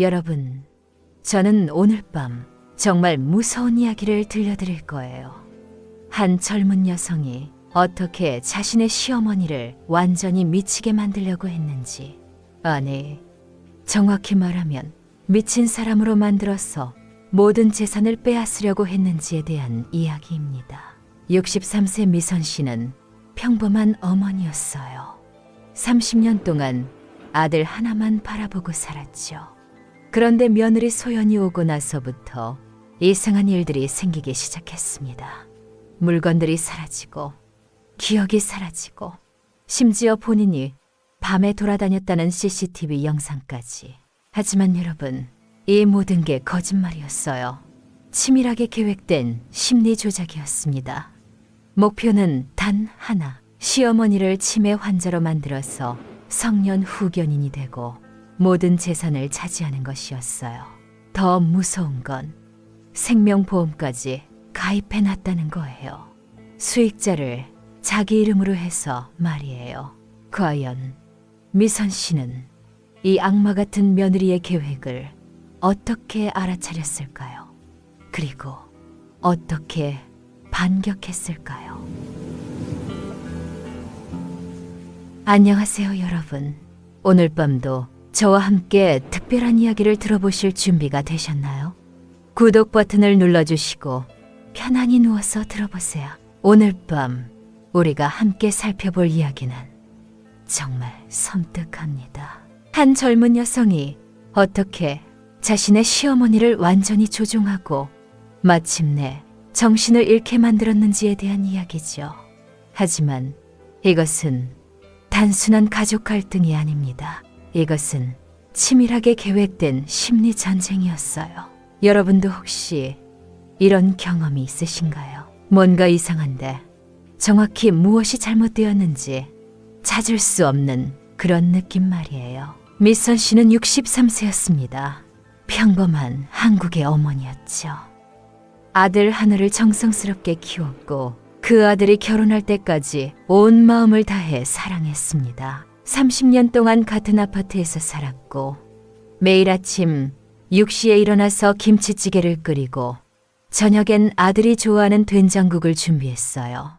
여러분, 저는 오늘 밤 정말 무서운 이야기를 들려드릴 거예요. 한 젊은 여성이 어떻게 자신의 시어머니를 완전히 미치게 만들려고 했는지, 아니, 정확히 말하면 미친 사람으로 만들어서 모든 재산을 빼앗으려고 했는지에 대한 이야기입니다. 63세 미선 씨는 평범한 어머니였어요. 30년 동안 아들 하나만 바라보고 살았죠. 그런데 며느리 소연이 오고 나서부터 이상한 일들이 생기기 시작했습니다. 물건들이 사라지고 기억이 사라지고 심지어 본인이 밤에 돌아다녔다는 CCTV 영상까지. 하지만 여러분, 이 모든 게 거짓말이었어요. 치밀하게 계획된 심리 조작이었습니다. 목표는 단 하나, 시어머니를 치매 환자로 만들어서 성년 후견인이 되고 모든 재산을 차지하는 것이었어요. 더 무서운 건 생명보험까지 가입해놨다는 거예요. 수익자를 자기 이름으로 해서 말이에요. 과연 미선 씨는 이 악마 같은 며느리의 계획을 어떻게 알아차렸을까요? 그리고 어떻게 반격했을까요? 안녕하세요, 여러분. 오늘 밤도 저와 함께 특별한 이야기를 들어보실 준비가 되셨나요? 구독 버튼을 눌러주시고 편안히 누워서 들어보세요. 오늘 밤 우리가 함께 살펴볼 이야기는 정말 섬뜩합니다. 한 젊은 여성이 어떻게 자신의 시어머니를 완전히 조종하고 마침내 정신을 잃게 만들었는지에 대한 이야기죠. 하지만 이것은 단순한 가족 갈등이 아닙니다. 이것은 치밀하게 계획된 심리 전쟁이었어요. 여러분도 혹시 이런 경험이 있으신가요? 뭔가 이상한데 정확히 무엇이 잘못되었는지 찾을 수 없는 그런 느낌 말이에요. 미선 씨는 63세였습니다. 평범한 한국의 어머니였죠. 아들 하나를 정성스럽게 키웠고 그 아들이 결혼할 때까지 온 마음을 다해 사랑했습니다. 30년 동안 같은 아파트에서 살았고 매일 아침 6시에 일어나서 김치찌개를 끓이고 저녁엔 아들이 좋아하는 된장국을 준비했어요.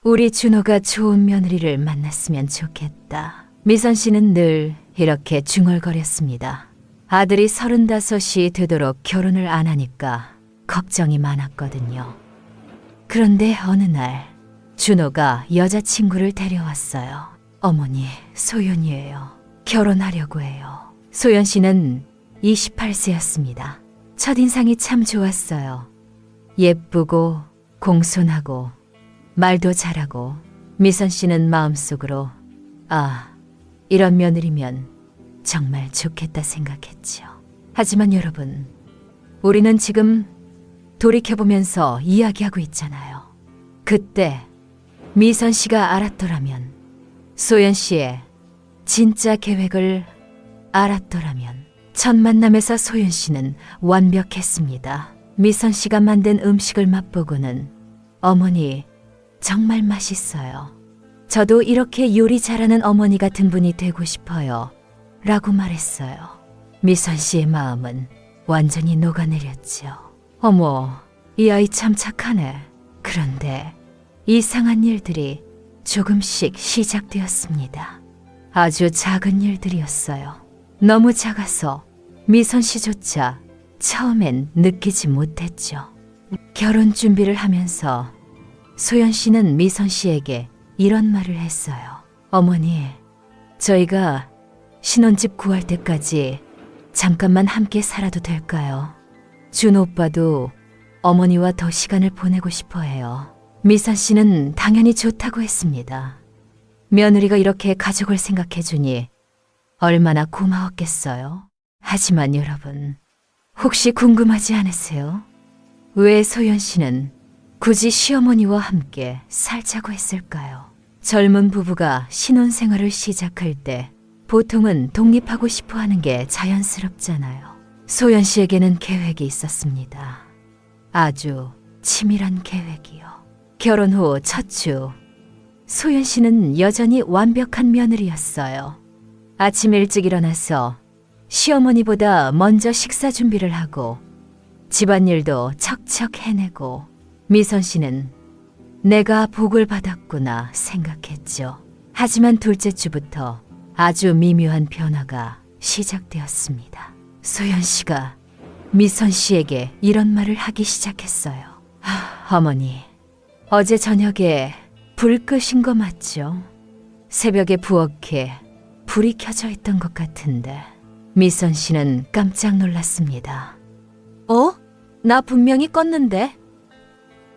우리 준호가 좋은 며느리를 만났으면 좋겠다. 미선 씨는 늘 이렇게 중얼거렸습니다. 아들이 35이 되도록 결혼을 안 하니까 걱정이 많았거든요. 그런데 어느 날 준호가 여자친구를 데려왔어요. 어머니, 소연이에요. 결혼하려고 해요. 소연 씨는 28세였습니다. 첫인상이 참 좋았어요. 예쁘고 공손하고 말도 잘하고. 미선 씨는 마음속으로 이런 며느리면 정말 좋겠다 생각했죠. 하지만 여러분, 우리는 지금 돌이켜보면서 이야기하고 있잖아요. 그때 미선 씨가 알았더라면, 소연 씨의 진짜 계획을 알았더라면, 첫 만남에서 소연 씨는 완벽했습니다. 미선 씨가 만든 음식을 맛보고는 어머니, 정말 맛있어요. 저도 이렇게 요리 잘하는 어머니 같은 분이 되고 싶어요. 라고 말했어요. 미선 씨의 마음은 완전히 녹아내렸죠. 어머, 이 아이 참 착하네. 그런데 이상한 일들이 조금씩 시작되었습니다. 아주 작은 일들이었어요. 너무 작아서 미선 씨조차 처음엔 느끼지 못했죠. 결혼 준비를 하면서 소연 씨는 미선 씨에게 이런 말을 했어요. 어머니, 저희가 신혼집 구할 때까지 잠깐만 함께 살아도 될까요? 준 오빠도 어머니와 더 시간을 보내고 싶어 해요. 미선 씨는 당연히 좋다고 했습니다. 며느리가 이렇게 가족을 생각해주니 얼마나 고마웠겠어요. 하지만 여러분, 혹시 궁금하지 않으세요? 왜 소연 씨는 굳이 시어머니와 함께 살자고 했을까요? 젊은 부부가 신혼생활을 시작할 때 보통은 독립하고 싶어 하는 게 자연스럽잖아요. 소연 씨에게는 계획이 있었습니다. 아주 치밀한 계획이요. 결혼 후 첫 주, 소연 씨는 여전히 완벽한 며느리였어요. 아침 일찍 일어나서 시어머니보다 먼저 식사 준비를 하고 집안일도 척척 해내고 미선 씨는 내가 복을 받았구나 생각했죠. 하지만 둘째 주부터 아주 미묘한 변화가 시작되었습니다. 소연 씨가 미선 씨에게 이런 말을 하기 시작했어요. 어머니, 어제 저녁에 불 끄신 거 맞죠? 새벽에 부엌에 불이 켜져 있던 것 같은데. 미선 씨는 깜짝 놀랐습니다. 나 분명히 껐는데?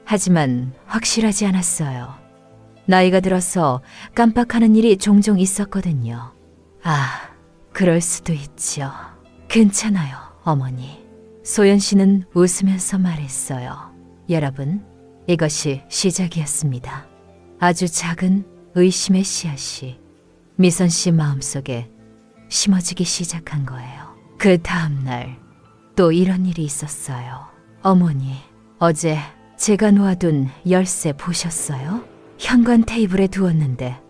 하지만 확실하지 않았어요. 나이가 들어서 깜빡하는 일이 종종 있었거든요. 그럴 수도 있죠. 괜찮아요, 어머니. 소연 씨는 웃으면서 말했어요. 여러분, 이것이 시작이었습니다. 아주 작은 의심의 씨앗이 미선 씨 마음속에 심어지기 시작한 거예요. 그 다음 날 또 이런 일이 있었어요. 어머니, 어제 제가 놓아둔 열쇠 보셨어요? 현관 테이블에 두었는데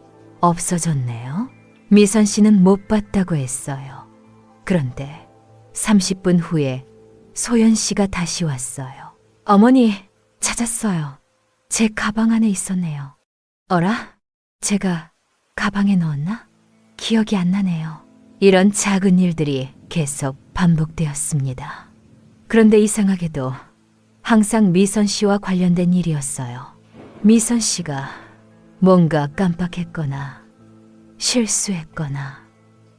없어졌네요. 미선 씨는 못 봤다고 했어요. 그런데 30분 후에 소연 씨가 다시 왔어요. 어머니, 찾았어요. 제 가방 안에 있었네요. 어라? 제가 가방에 넣었나? 기억이 안 나네요. 이런 작은 일들이 계속 반복되었습니다. 그런데 이상하게도 항상 미선 씨와 관련된 일이었어요. 미선 씨가 뭔가 깜빡했거나 실수했거나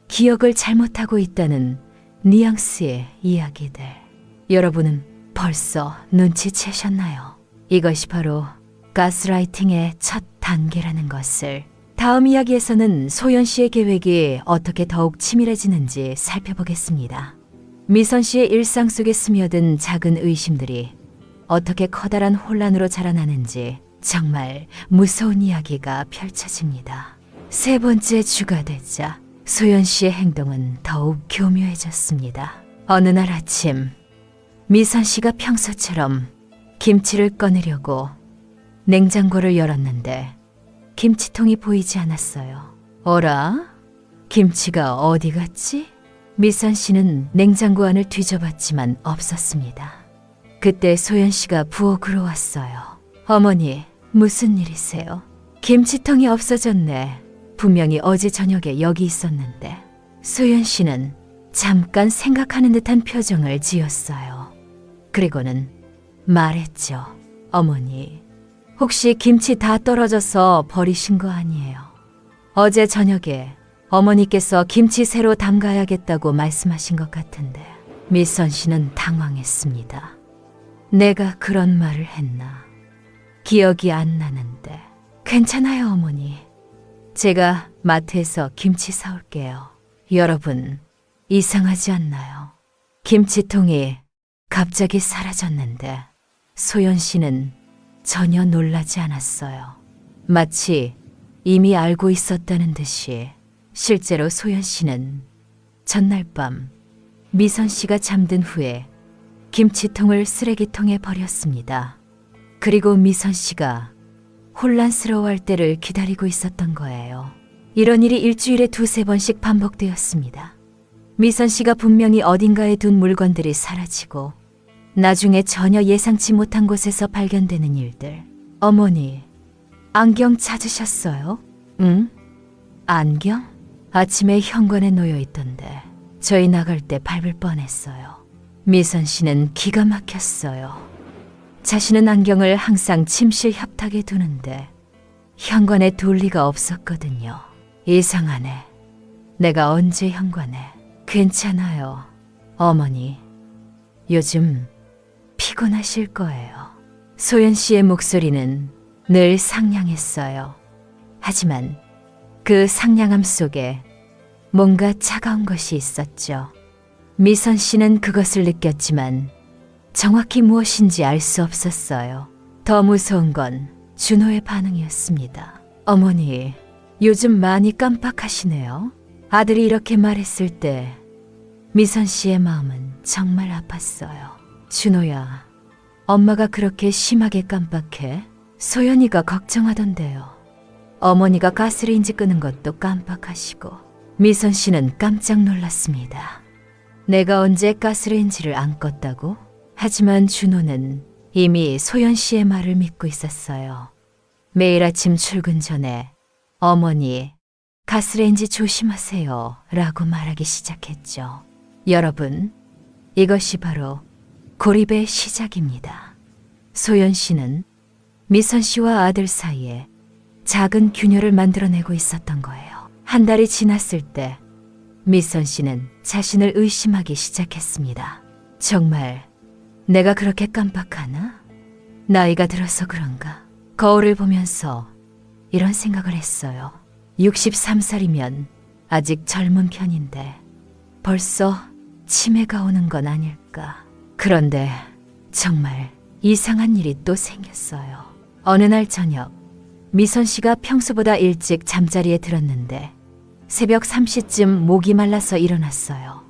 기억을 잘못하고 있다는 뉘앙스의 이야기들. 여러분은 벌써 눈치채셨나요? 이것이 바로 가스라이팅의 첫 단계라는 것을. 다음 이야기에서는 소연 씨의 계획이 어떻게 더욱 치밀해지는지 살펴보겠습니다. 미선 씨의 일상 속에 스며든 작은 의심들이 어떻게 커다란 혼란으로 자라나는지 정말 무서운 이야기가 펼쳐집니다. 세 번째 주가 되자 소연 씨의 행동은 더욱 교묘해졌습니다. 어느 날 아침 미선 씨가 평소처럼 김치를 꺼내려고 냉장고를 열었는데 김치통이 보이지 않았어요. 어라? 김치가 어디 갔지? 미선 씨는 냉장고 안을 뒤져봤지만 없었습니다. 그때 소연 씨가 부엌으로 왔어요. 어머니, 무슨 일이세요? 김치통이 없어졌네. 분명히 어제 저녁에 여기 있었는데. 소연 씨는 잠깐 생각하는 듯한 표정을 지었어요. 그리고는 말했죠. 어머니, 혹시 김치 다 떨어져서 버리신 거 아니에요? 어제 저녁에 어머니께서 김치 새로 담가야겠다고 말씀하신 것 같은데. 미선 씨는 당황했습니다. 내가 그런 말을 했나? 기억이 안 나는데. 괜찮아요, 어머니. 제가 마트에서 김치 사올게요. 여러분, 이상하지 않나요? 김치통이 갑자기 사라졌는데 소연 씨는 전혀 놀라지 않았어요. 마치 이미 알고 있었다는 듯이. 실제로 소연 씨는 전날 밤 미선 씨가 잠든 후에 김치통을 쓰레기통에 버렸습니다. 그리고 미선 씨가 혼란스러워할 때를 기다리고 있었던 거예요. 이런 일이 일주일에 2-3번씩 반복되었습니다. 미선 씨가 분명히 어딘가에 둔 물건들이 사라지고 나중에 전혀 예상치 못한 곳에서 발견되는 일들. 어머니, 안경 찾으셨어요? 응? 안경? 아침에 현관에 놓여 있던데 저희 나갈 때 밟을 뻔했어요. 미선 씨는 기가 막혔어요. 자신은 안경을 항상 침실 협탁에 두는데 현관에 둘 리가 없었거든요. 이상하네. 내가 언제 현관에. 괜찮아요. 어머니, 요즘 피곤하실 거예요. 소연 씨의 목소리는 늘 상냥했어요. 하지만 그 상냥함 속에 뭔가 차가운 것이 있었죠. 미선 씨는 그것을 느꼈지만 정확히 무엇인지 알 수 없었어요. 더 무서운 건 준호의 반응이었습니다. 어머니, 요즘 많이 깜빡하시네요. 아들이 이렇게 말했을 때 미선 씨의 마음은 정말 아팠어요. 준호야, 엄마가 그렇게 심하게 깜빡해? 소연이가 걱정하던데요. 어머니가 가스레인지 끄는 것도 깜빡하시고. 미선 씨는 깜짝 놀랐습니다. 내가 언제 가스레인지를 안 껐다고? 하지만 준호는 이미 소연 씨의 말을 믿고 있었어요. 매일 아침 출근 전에 어머니, 가스레인지 조심하세요 라고 말하기 시작했죠. 여러분, 이것이 바로 고립의 시작입니다. 소연 씨는 미선 씨와 아들 사이에 작은 균열을 만들어내고 있었던 거예요. 한 달이 지났을 때 미선 씨는 자신을 의심하기 시작했습니다. 정말 내가 그렇게 깜빡하나? 나이가 들어서 그런가? 거울을 보면서 이런 생각을 했어요. 63살이면 아직 젊은 편인데 벌써 치매가 오는 건 아닐까? 그런데 정말 이상한 일이 또 생겼어요. 어느 날 저녁, 미선 씨가 평소보다 일찍 잠자리에 들었는데 새벽 3시쯤 목이 말라서 일어났어요.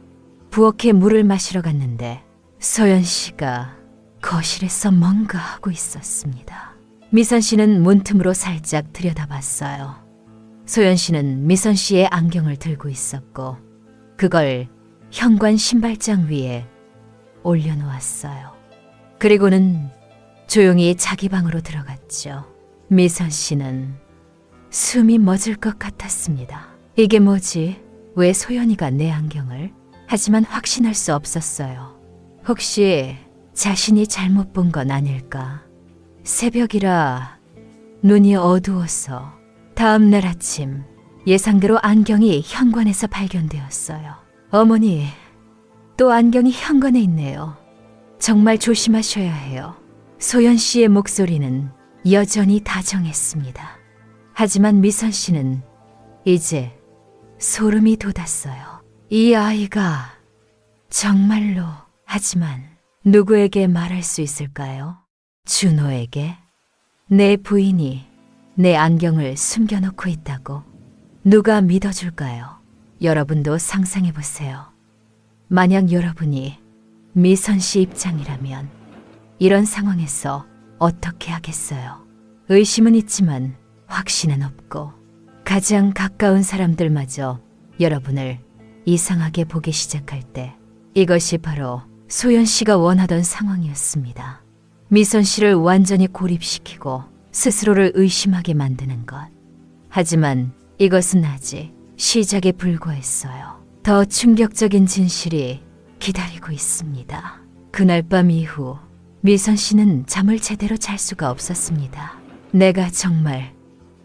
부엌에 물을 마시러 갔는데 소연 씨가 거실에서 뭔가 하고 있었습니다. 미선 씨는 문틈으로 살짝 들여다봤어요. 소연 씨는 미선 씨의 안경을 들고 있었고 그걸 현관 신발장 위에 올려놓았어요. 그리고는 조용히 자기 방으로 들어갔죠. 미선 씨는 숨이 멎을 것 같았습니다. 이게 뭐지? 왜 소연이가 내 안경을? 하지만 확신할 수 없었어요. 혹시 자신이 잘못 본 건 아닐까? 새벽이라 눈이 어두워서 다음 날 아침 예상대로 안경이 현관에서 발견되었어요. 어머니, 또 안경이 현관에 있네요. 정말 조심하셔야 해요. 소연 씨의 목소리는 여전히 다정했습니다. 하지만 미선 씨는 이제 소름이 돋았어요. 이 아이가 정말로, 하지만 누구에게 말할 수 있을까요? 준호에게? 내 부인이 내 안경을 숨겨놓고 있다고 누가 믿어줄까요? 여러분도 상상해보세요. 만약 여러분이 미선 씨 입장이라면 이런 상황에서 어떻게 하겠어요? 의심은 있지만 확신은 없고 가장 가까운 사람들마저 여러분을 이상하게 보기 시작할 때 이것이 바로 소연 씨가 원하던 상황이었습니다. 미선 씨를 완전히 고립시키고 스스로를 의심하게 만드는 것. 하지만 이것은 아직 시작에 불과했어요. 더 충격적인 진실이 기다리고 있습니다. 그날 밤 이후 미선 씨는 잠을 제대로 잘 수가 없었습니다. 내가 정말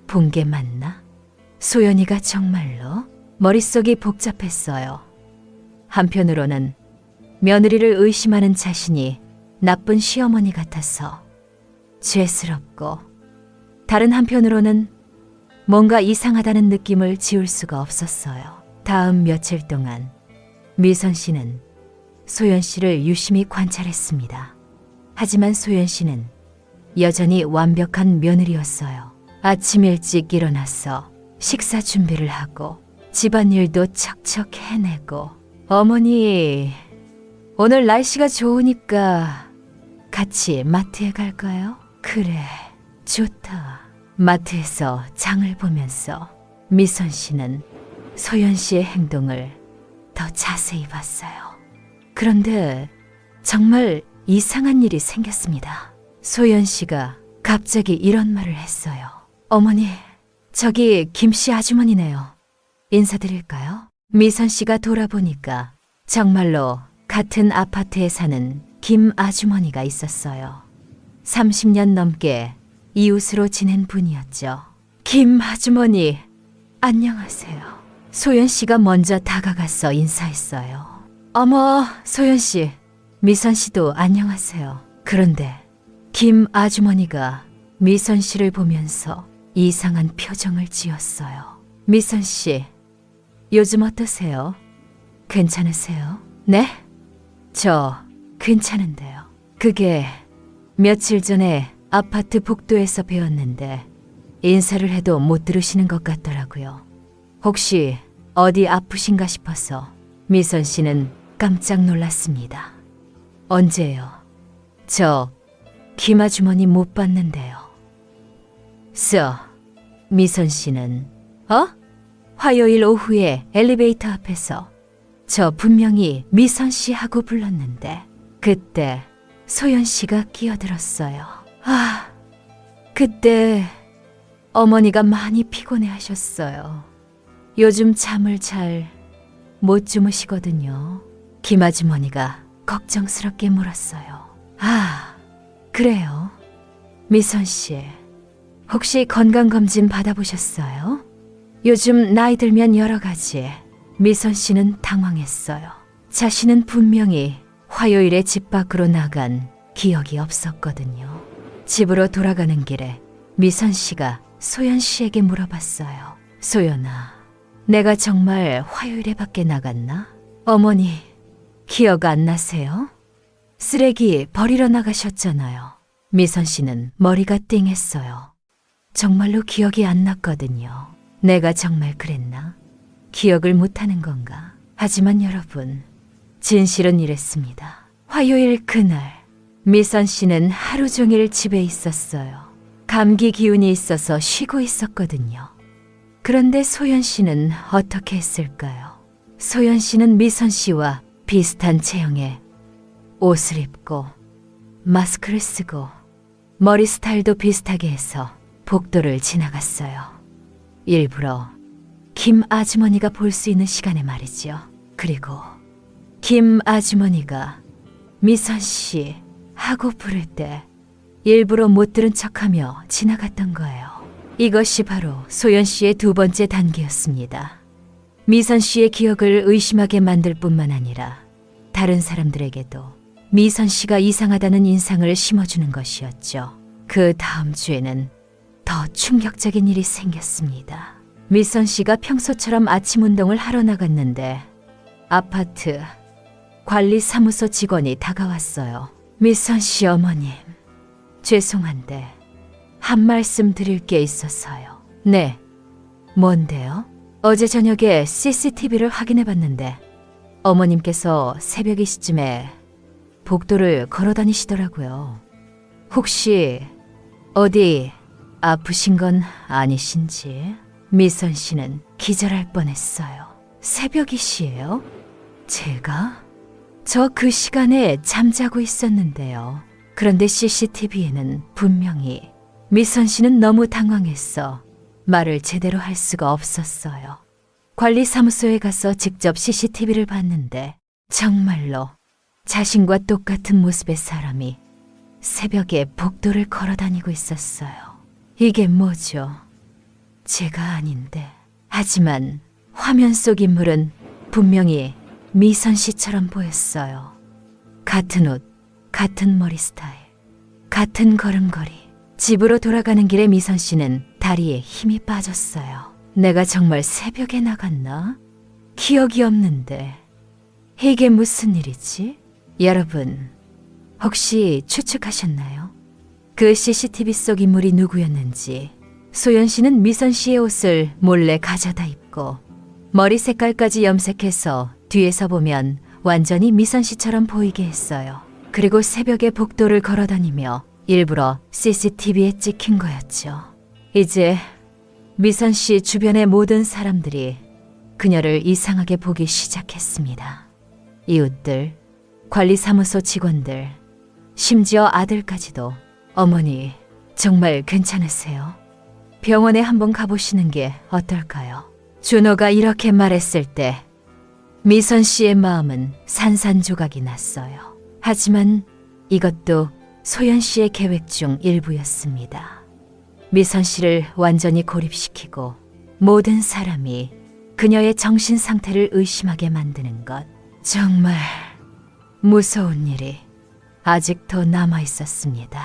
본 게 맞나? 소연이가 정말로? 머릿속이 복잡했어요. 한편으로는 며느리를 의심하는 자신이 나쁜 시어머니 같아서 죄스럽고, 다른 한편으로는 뭔가 이상하다는 느낌을 지울 수가 없었어요. 다음 며칠 동안 미선 씨는 소연 씨를 유심히 관찰했습니다. 하지만 소연 씨는 여전히 완벽한 며느리였어요. 아침 일찍 일어나서 식사 준비를 하고 집안일도 척척 해내고, 어머니, 오늘 날씨가 좋으니까 같이 마트에 갈까요? 그래, 좋다. 마트에서 장을 보면서 미선 씨는 소연 씨의 행동을 더 자세히 봤어요. 그런데 정말 이상한 일이 생겼습니다. 소연 씨가 갑자기 이런 말을 했어요. 어머니, 저기 김씨 아주머니네요. 인사드릴까요? 미선 씨가 돌아보니까 정말로 같은 아파트에 사는 김 아주머니가 있었어요. 30년 넘게 이웃으로 지낸 분이었죠. 김 아주머니, 안녕하세요. 소연 씨가 먼저 다가가서 인사했어요. 어머, 소연 씨, 미선 씨도 안녕하세요. 그런데 김 아주머니가 미선 씨를 보면서 이상한 표정을 지었어요. 미선 씨, 요즘 어떠세요? 괜찮으세요? 네? 저 괜찮은데요. 그게 며칠 전에 아파트 복도에서 배웠는데 인사를 해도 못 들으시는 것 같더라고요. 혹시 어디 아프신가 싶어서. 미선 씨는 깜짝 놀랐습니다. 언제요? 저 김 아주머니 못 봤는데요. 미선 씨는 화요일 오후에 엘리베이터 앞에서 저 분명히 미선 씨 하고 불렀는데 그때 소연 씨가 끼어들었어요. 그때 어머니가 많이 피곤해 하셨어요. 요즘 잠을 잘 못 주무시거든요. 김아주머니가 걱정스럽게 물었어요. 그래요? 미선 씨, 혹시 건강검진 받아보셨어요? 요즘 나이 들면 여러 가지. 미선 씨는 당황했어요. 자신은 분명히 화요일에 집 밖으로 나간 기억이 없었거든요. 집으로 돌아가는 길에 미선 씨가 소연 씨에게 물어봤어요. 소연아, 내가 정말 화요일에 밖에 나갔나? 어머니, 기억 안 나세요? 쓰레기 버리러 나가셨잖아요. 미선 씨는 머리가 띵했어요. 정말로 기억이 안 났거든요. 내가 정말 그랬나? 기억을 못하는 건가? 하지만 여러분, 진실은 이랬습니다. 화요일 그날, 미선 씨는 하루 종일 집에 있었어요. 감기 기운이 있어서 쉬고 있었거든요. 그런데 소연 씨는 어떻게 했을까요? 소연 씨는 미선 씨와 비슷한 체형의 옷을 입고 마스크를 쓰고 머리 스타일도 비슷하게 해서 복도를 지나갔어요. 일부러 김 아주머니가 볼 수 있는 시간에 말이죠. 그리고 김 아주머니가 미선 씨 하고 부를 때 일부러 못 들은 척하며 지나갔던 거예요. 이것이 바로 소연 씨의 두 번째 단계였습니다. 미선 씨의 기억을 의심하게 만들 뿐만 아니라 다른 사람들에게도 미선 씨가 이상하다는 인상을 심어주는 것이었죠. 그 다음 주에는 더 충격적인 일이 생겼습니다. 미선 씨가 평소처럼 아침 운동을 하러 나갔는데 아파트 관리사무소 직원이 다가왔어요. 미선 씨 어머님, 죄송한데 한 말씀 드릴 게 있어서요. 네, 뭔데요? 어제 저녁에 CCTV를 확인해 봤는데 어머님께서 새벽 이 시쯤에 복도를 걸어 다니시더라고요. 혹시 어디 아프신 건 아니신지? 미선 씨는 기절할 뻔했어요. 새벽 2시예요? 제가? 저 그 시간에 잠자고 있었는데요. 그런데 CCTV에는 분명히 미선 씨는 너무 당황했어 말을 제대로 할 수가 없었어요. 관리사무소에 가서 직접 CCTV를 봤는데 정말로 자신과 똑같은 모습의 사람이 새벽에 복도를 걸어 다니고 있었어요. 이게 뭐죠? 제가 아닌데. 하지만 화면 속 인물은 분명히 미선 씨처럼 보였어요. 같은 옷, 같은 머리 스타일, 같은 걸음걸이. 집으로 돌아가는 길에 미선 씨는 다리에 힘이 빠졌어요. 내가 정말 새벽에 나갔나? 기억이 없는데. 이게 무슨 일이지? 여러분, 혹시 추측하셨나요? 그 CCTV 속 인물이 누구였는지. 소연 씨는 미선 씨의 옷을 몰래 가져다 입고 머리 색깔까지 염색해서 뒤에서 보면 완전히 미선 씨처럼 보이게 했어요. 그리고 새벽에 복도를 걸어 다니며 일부러 CCTV에 찍힌 거였죠. 이제 미선 씨 주변의 모든 사람들이 그녀를 이상하게 보기 시작했습니다. 이웃들, 관리사무소 직원들, 심지어 아들까지도. 어머니, 정말 괜찮으세요? 병원에 한번 가보시는 게 어떨까요? 준호가 이렇게 말했을 때 미선 씨의 마음은 산산조각이 났어요. 하지만 이것도 소연 씨의 계획 중 일부였습니다. 미선 씨를 완전히 고립시키고 모든 사람이 그녀의 정신 상태를 의심하게 만드는 것. 정말 무서운 일이 아직도 남아 있었습니다.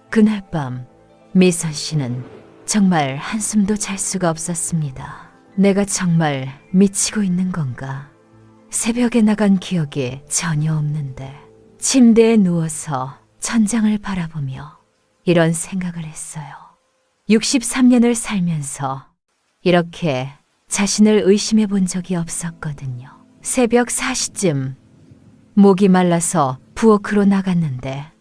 그날 밤 미선 씨는 정말 한숨도 잘 수가 없었습니다. 내가 정말 미치고 있는 건가? 새벽에 나간 기억이 전혀 없는데 침대에 누워서 천장을 바라보며 이런 생각을 했어요. 63년을 살면서 이렇게 자신을 의심해 본 적이 없었거든요. 새벽 4시쯤 목이 말라서 부엌으로 나갔는데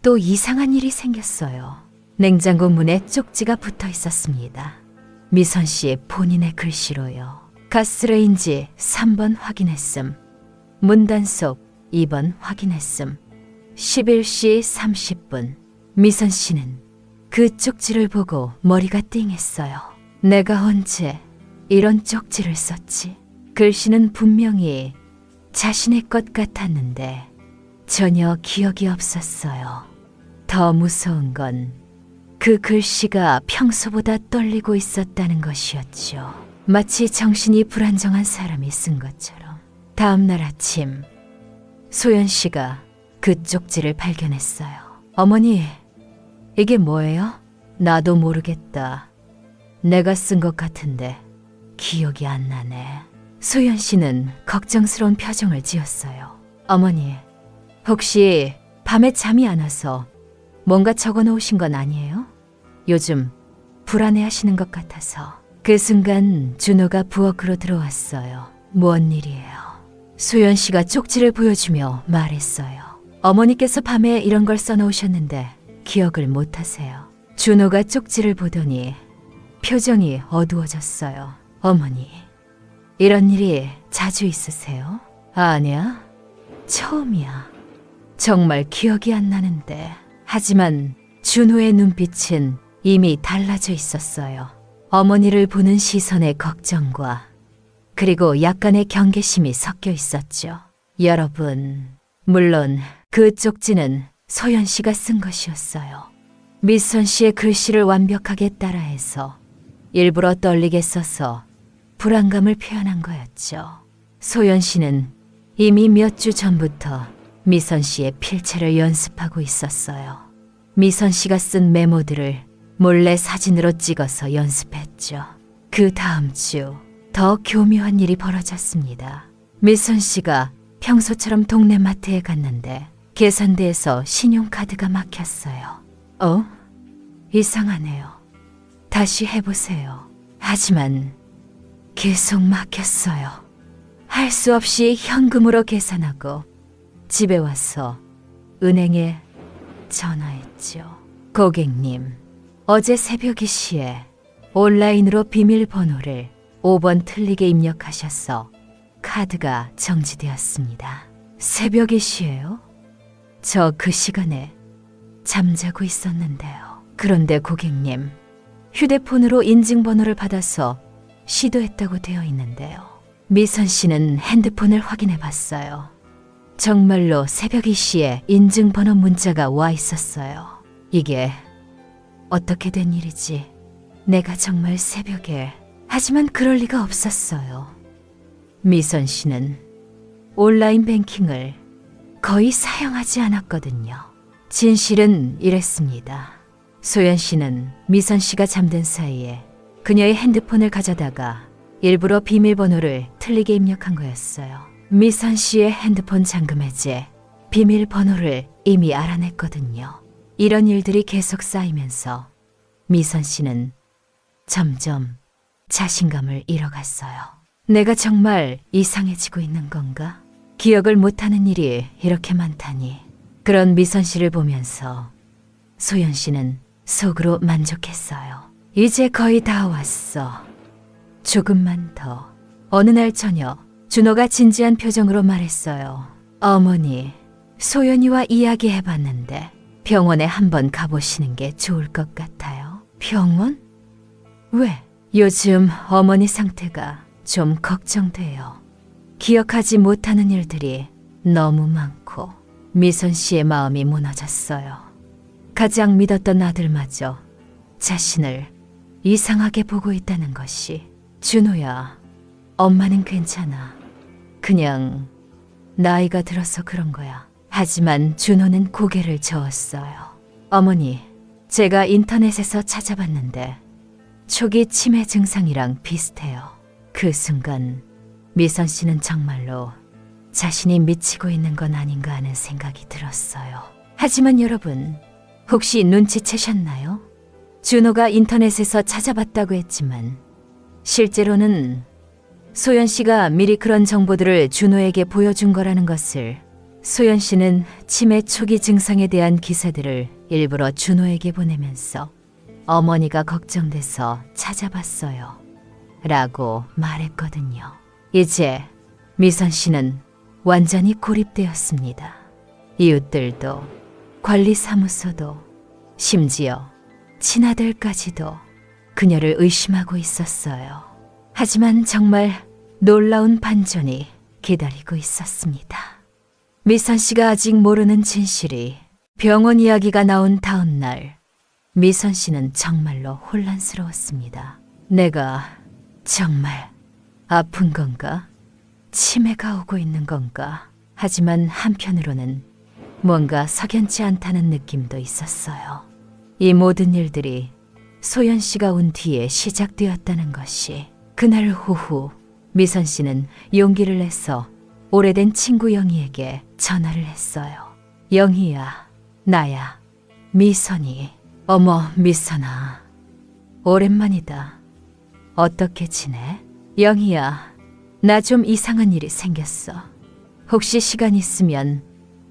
또 이상한 일이 생겼어요. 냉장고 문에 쪽지가 붙어 있었습니다. 미선 씨 본인의 글씨로요. 가스레인지 3번 확인했음. 문단속 2번 확인했음. 11시 30분. 미선 씨는 그 쪽지를 보고 머리가 띵했어요. 내가 언제 이런 쪽지를 썼지? 글씨는 분명히 자신의 것 같았는데 전혀 기억이 없었어요. 더 무서운 건 그 글씨가 평소보다 떨리고 있었다는 것이었죠. 마치 정신이 불안정한 사람이 쓴 것처럼. 다음 날 아침 소연 씨가 그 쪽지를 발견했어요. 어머니, 이게 뭐예요? 나도 모르겠다. 내가 쓴 것 같은데 기억이 안 나네. 소연 씨는 걱정스러운 표정을 지었어요. 어머니, 혹시 밤에 잠이 안 와서 뭔가 적어 놓으신 건 아니에요? 요즘 불안해하시는 것 같아서. 그 순간 준호가 부엌으로 들어왔어요. 뭔 일이에요? 소연 씨가 쪽지를 보여주며 말했어요. 어머니께서 밤에 이런 걸 써놓으셨는데 기억을 못하세요. 준호가 쪽지를 보더니 표정이 어두워졌어요. 어머니, 이런 일이 자주 있으세요? 아니야, 처음이야. 정말 기억이 안 나는데. 하지만 준호의 눈빛은 이미 달라져 있었어요. 어머니를 보는 시선의 걱정과 그리고 약간의 경계심이 섞여 있었죠. 여러분, 물론 그 쪽지는 소연 씨가 쓴 것이었어요. 미선 씨의 글씨를 완벽하게 따라해서 일부러 떨리게 써서 불안감을 표현한 거였죠. 소연 씨는 이미 몇 주 전부터 미선 씨의 필체를 연습하고 있었어요. 미선 씨가 쓴 메모들을 몰래 사진으로 찍어서 연습했죠. 그 다음 주 더 교묘한 일이 벌어졌습니다. 미선 씨가 평소처럼 동네 마트에 갔는데 계산대에서 신용카드가 막혔어요. 이상하네요. 다시 해보세요. 하지만 계속 막혔어요. 할 수 없이 현금으로 계산하고 집에 와서 은행에 전화했죠. 고객님, 어제 새벽 2시에 온라인으로 비밀번호를 5번 틀리게 입력하셔서 카드가 정지되었습니다. 새벽 2시예요? 저 그 시간에 잠자고 있었는데요. 그런데 고객님, 휴대폰으로 인증번호를 받아서 시도했다고 되어 있는데요. 미선 씨는 핸드폰을 확인해 봤어요. 정말로 새벽 2시에 인증번호 문자가 와 있었어요. 이게 어떻게 된 일이지? 내가 정말 새벽에... 하지만 그럴 리가 없었어요. 미선 씨는 온라인 뱅킹을 거의 사용하지 않았거든요. 진실은 이랬습니다. 소연 씨는 미선 씨가 잠든 사이에 그녀의 핸드폰을 가져다가 일부러 비밀번호를 틀리게 입력한 거였어요. 미선 씨의 핸드폰 잠금 해제, 비밀번호를 이미 알아냈거든요. 이런 일들이 계속 쌓이면서 미선 씨는 점점 자신감을 잃어갔어요. 내가 정말 이상해지고 있는 건가? 기억을 못하는 일이 이렇게 많다니. 그런 미선 씨를 보면서 소연 씨는 속으로 만족했어요. 이제 거의 다 왔어. 조금만 더. 어느 날 저녁, 준호가 진지한 표정으로 말했어요. 어머니, 소연이와 이야기해봤는데 병원에 한번 가보시는 게 좋을 것 같아요. 병원? 왜? 요즘 어머니 상태가 좀 걱정돼요. 기억하지 못하는 일들이 너무 많고 미선 씨의 마음이 무너졌어요. 가장 믿었던 아들마저 자신을 이상하게 보고 있다는 것이. 준호야, 엄마는 괜찮아. 그냥 나이가 들어서 그런 거야. 하지만 준호는 고개를 저었어요. 어머니, 제가 인터넷에서 찾아봤는데 초기 치매 증상이랑 비슷해요. 그 순간 미선 씨는 정말로 자신이 미치고 있는 건 아닌가 하는 생각이 들었어요. 하지만 여러분, 혹시 눈치채셨나요? 준호가 인터넷에서 찾아봤다고 했지만 실제로는 소연 씨가 미리 그런 정보들을 준호에게 보여준 거라는 것을. 소연 씨는 치매 초기 증상에 대한 기사들을 일부러 준호에게 보내면서 어머니가 걱정돼서 찾아봤어요 라고 말했거든요. 이제 미선 씨는 완전히 고립되었습니다. 이웃들도, 관리사무소도, 심지어 친아들까지도 그녀를 의심하고 있었어요. 하지만 정말 놀라운 반전이 기다리고 있었습니다. 미선 씨가 아직 모르는 진실이 병원 이야기가 나온 다음 날, 미선 씨는 정말로 혼란스러웠습니다. 내가 정말 아픈 건가? 치매가 오고 있는 건가? 하지만 한편으로는 뭔가 석연치 않다는 느낌도 있었어요. 이 모든 일들이 소연 씨가 온 뒤에 시작되었다는 것이. 그날 오후 미선 씨는 용기를 내서 오래된 친구 영희에게 전화를 했어요. 영희야, 나야, 미선이. 어머, 미선아. 오랜만이다. 어떻게 지내? 영희야, 나 좀 이상한 일이 생겼어. 혹시 시간 있으면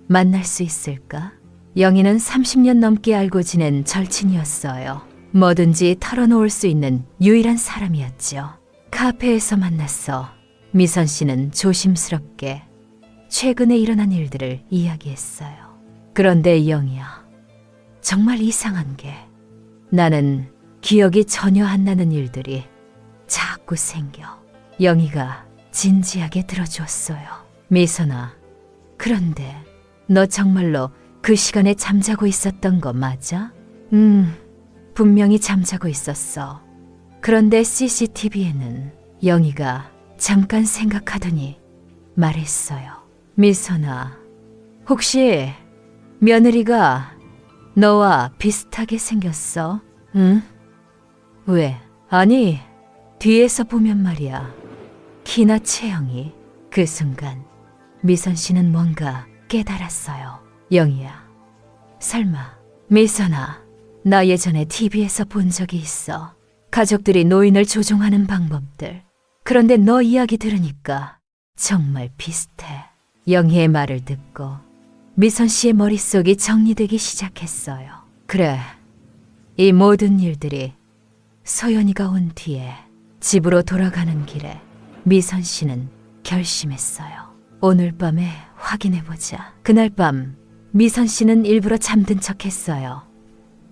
만날 수 있을까? 영희는 30년 넘게 알고 지낸 절친이었어요. 뭐든지 털어놓을 수 있는 유일한 사람이었죠. 카페에서 만났어. 미선 씨는 조심스럽게 최근에 일어난 일들을 이야기했어요. 그런데 영희야, 정말 이상한 게 나는 기억이 전혀 안 나는 일들이 자꾸 생겨. 영희가 진지하게 들어주었어요. 미선아, 그런데 너 정말로 그 시간에 잠자고 있었던 거 맞아? 분명히 잠자고 있었어. 그런데 CCTV에는 영희가 잠깐 생각하더니 말했어요. 미선아, 혹시 며느리가 너와 비슷하게 생겼어? 응? 왜? 아니, 뒤에서 보면 말이야. 키나 체형이. 그 순간 미선 씨는 뭔가 깨달았어요. 영희야, 설마. 미선아, 나 예전에 TV에서 본 적이 있어. 가족들이 노인을 조종하는 방법들. 그런데 너 이야기 들으니까 정말 비슷해. 영희의 말을 듣고 미선 씨의 머릿속이 정리되기 시작했어요. 그래, 이 모든 일들이 소연이가 온 뒤에 집으로 돌아가는 길에 미선 씨는 결심했어요. 오늘 밤에 확인해보자. 그날 밤 미선 씨는 일부러 잠든 척했어요.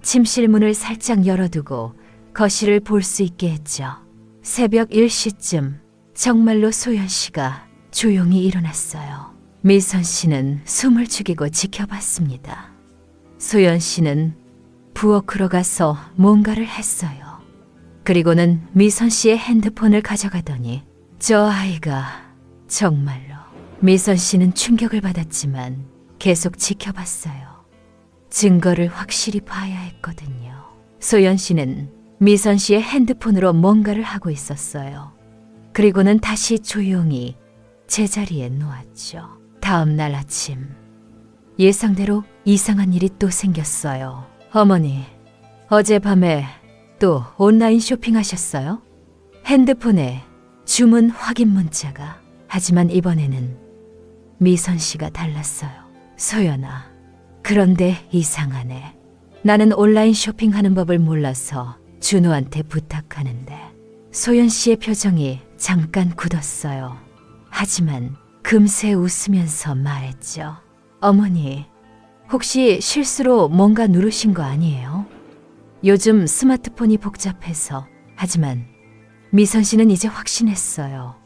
침실 문을 살짝 열어두고 거실을 볼 수 있게 했죠. 새벽 1시쯤 정말로 소연 씨가 조용히 일어났어요. 미선 씨는 숨을 죽이고 지켜봤습니다. 소연 씨는 부엌으로 가서 뭔가를 했어요. 그리고는 미선 씨의 핸드폰을 가져가더니 저 아이가 정말로. 미선 씨는 충격을 받았지만 계속 지켜봤어요. 증거를 확실히 봐야 했거든요. 소연 씨는 미선 씨의 핸드폰으로 뭔가를 하고 있었어요. 그리고는 다시 조용히 제자리에 놓았죠. 다음 날 아침, 예상대로 이상한 일이 또 생겼어요. 어머니, 어젯밤에 또 온라인 쇼핑하셨어요? 핸드폰에 주문 확인 문자가. 하지만 이번에는 미선 씨가 달랐어요. 소연아, 그런데 이상하네. 나는 온라인 쇼핑하는 법을 몰라서 준호한테 부탁하는데. 소연 씨의 표정이 잠깐 굳었어요. 하지만 금세 웃으면서 말했죠. 어머니, 혹시 실수로 뭔가 누르신 거 아니에요? 요즘 스마트폰이 복잡해서. 하지만 미선 씨는 이제 확신했어요.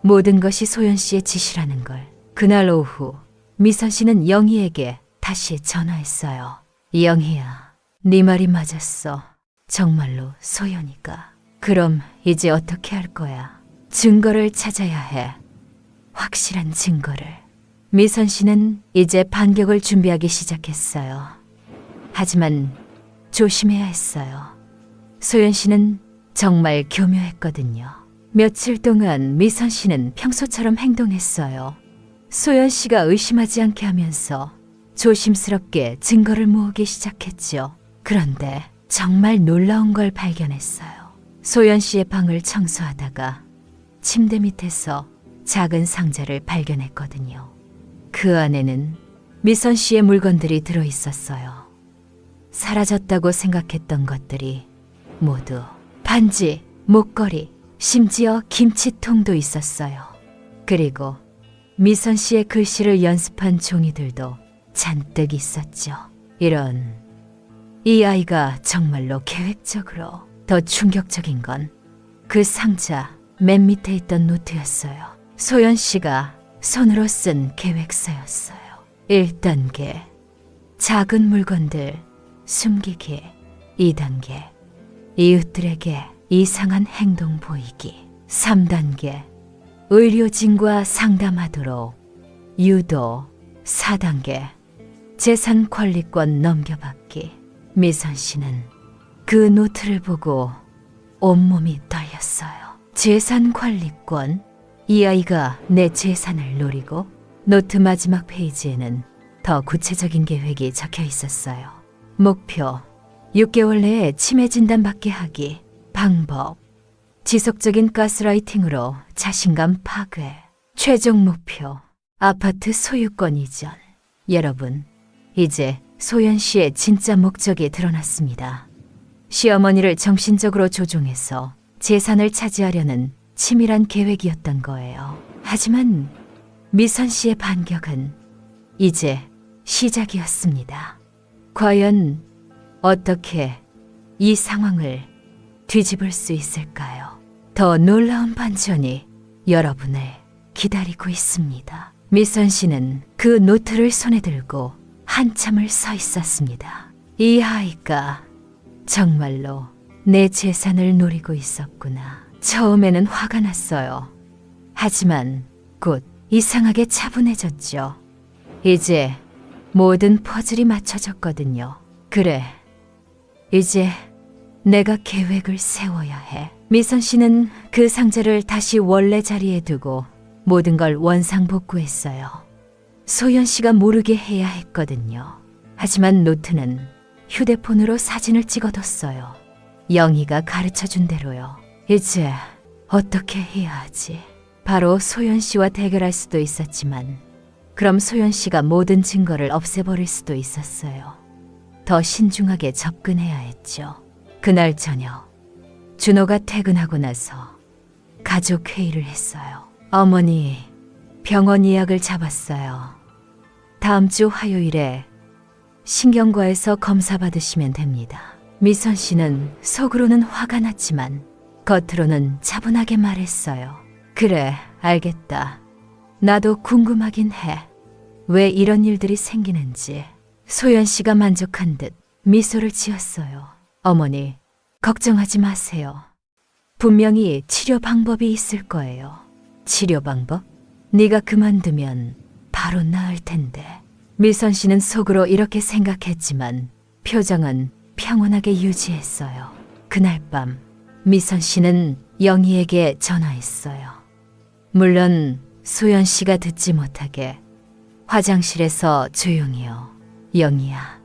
모든 것이 소연 씨의 짓이라는 걸. 그날 오후 미선 씨는 영희에게 다시 전화했어요. 영희야, 네 말이 맞았어. 정말로 소연이가. 그럼 이제 어떻게 할 거야? 증거를 찾아야 해. 확실한 증거를. 미선 씨는 이제 반격을 준비하기 시작했어요. 하지만 조심해야 했어요. 소연 씨는 정말 교묘했거든요. 며칠 동안 미선 씨는 평소처럼 행동했어요. 소연 씨가 의심하지 않게 하면서 조심스럽게 증거를 모으기 시작했죠. 그런데 정말 놀라운 걸 발견했어요. 소연 씨의 방을 청소하다가 침대 밑에서 작은 상자를 발견했거든요. 그 안에는 미선 씨의 물건들이 들어있었어요. 사라졌다고 생각했던 것들이 모두 반지, 목걸이, 심지어 김치통도 있었어요. 그리고 미선 씨의 글씨를 연습한 종이들도 잔뜩 있었죠. 이 아이가 정말로 계획적으로. 더 충격적인 건 그 상자 맨 밑에 있던 노트였어요. 소연 씨가 손으로 쓴 계획서였어요. 1단계, 작은 물건들 숨기기. 2단계, 이웃들에게 이상한 행동 보이기. 3단계, 의료진과 상담하도록 유도. 4단계, 재산 관리권 넘겨받기. 미선 씨는 그 노트를 보고 온몸이 떨렸어요. 재산 관리권? 이 아이가 내 재산을 노리고? 노트 마지막 페이지에는 더 구체적인 계획이 적혀 있었어요. 목표, 6개월 내에 치매 진단 받게 하기. 방법, 지속적인 가스라이팅으로 자신감 파괴. 최종 목표, 아파트 소유권 이전. 여러분, 이제 소연 씨의 진짜 목적이 드러났습니다. 시어머니를 정신적으로 조종해서 재산을 차지하려는 치밀한 계획이었던 거예요. 하지만 미선 씨의 반격은 이제 시작이었습니다. 과연 어떻게 이 상황을 뒤집을 수 있을까요? 더 놀라운 반전이 여러분을 기다리고 있습니다. 미선 씨는 그 노트를 손에 들고 한참을 서 있었습니다. 이 아이가 정말로 내 재산을 노리고 있었구나. 처음에는 화가 났어요. 하지만 곧 이상하게 차분해졌죠. 이제 모든 퍼즐이 맞춰졌거든요. 그래, 이제 내가 계획을 세워야 해. 미선 씨는 그 상자를 다시 원래 자리에 두고 모든 걸 원상복구했어요. 소연 씨가 모르게 해야 했거든요. 하지만 노트는 휴대폰으로 사진을 찍어뒀어요. 영희가 가르쳐준 대로요. 이제 어떻게 해야 하지? 바로 소연 씨와 대결할 수도 있었지만 그럼 소연 씨가 모든 증거를 없애버릴 수도 있었어요. 더 신중하게 접근해야 했죠. 그날 저녁 준호가 퇴근하고 나서 가족 회의를 했어요. 어머니, 병원 예약을 잡았어요. 다음 주 화요일에 신경과에서 검사 받으시면 됩니다. 미선 씨는 속으로는 화가 났지만 겉으로는 차분하게 말했어요. 그래, 알겠다. 나도 궁금하긴 해. 왜 이런 일들이 생기는지. 소연 씨가 만족한 듯 미소를 지었어요. 어머니, 걱정하지 마세요. 분명히 치료 방법이 있을 거예요. 치료 방법? 네가 그만두면 바로 나을 텐데. 미선 씨는 속으로 이렇게 생각했지만 표정은 평온하게 유지했어요. 그날 밤 미선 씨는 영희에게 전화했어요. 물론 소연 씨가 듣지 못하게 화장실에서 조용히요. 영희야,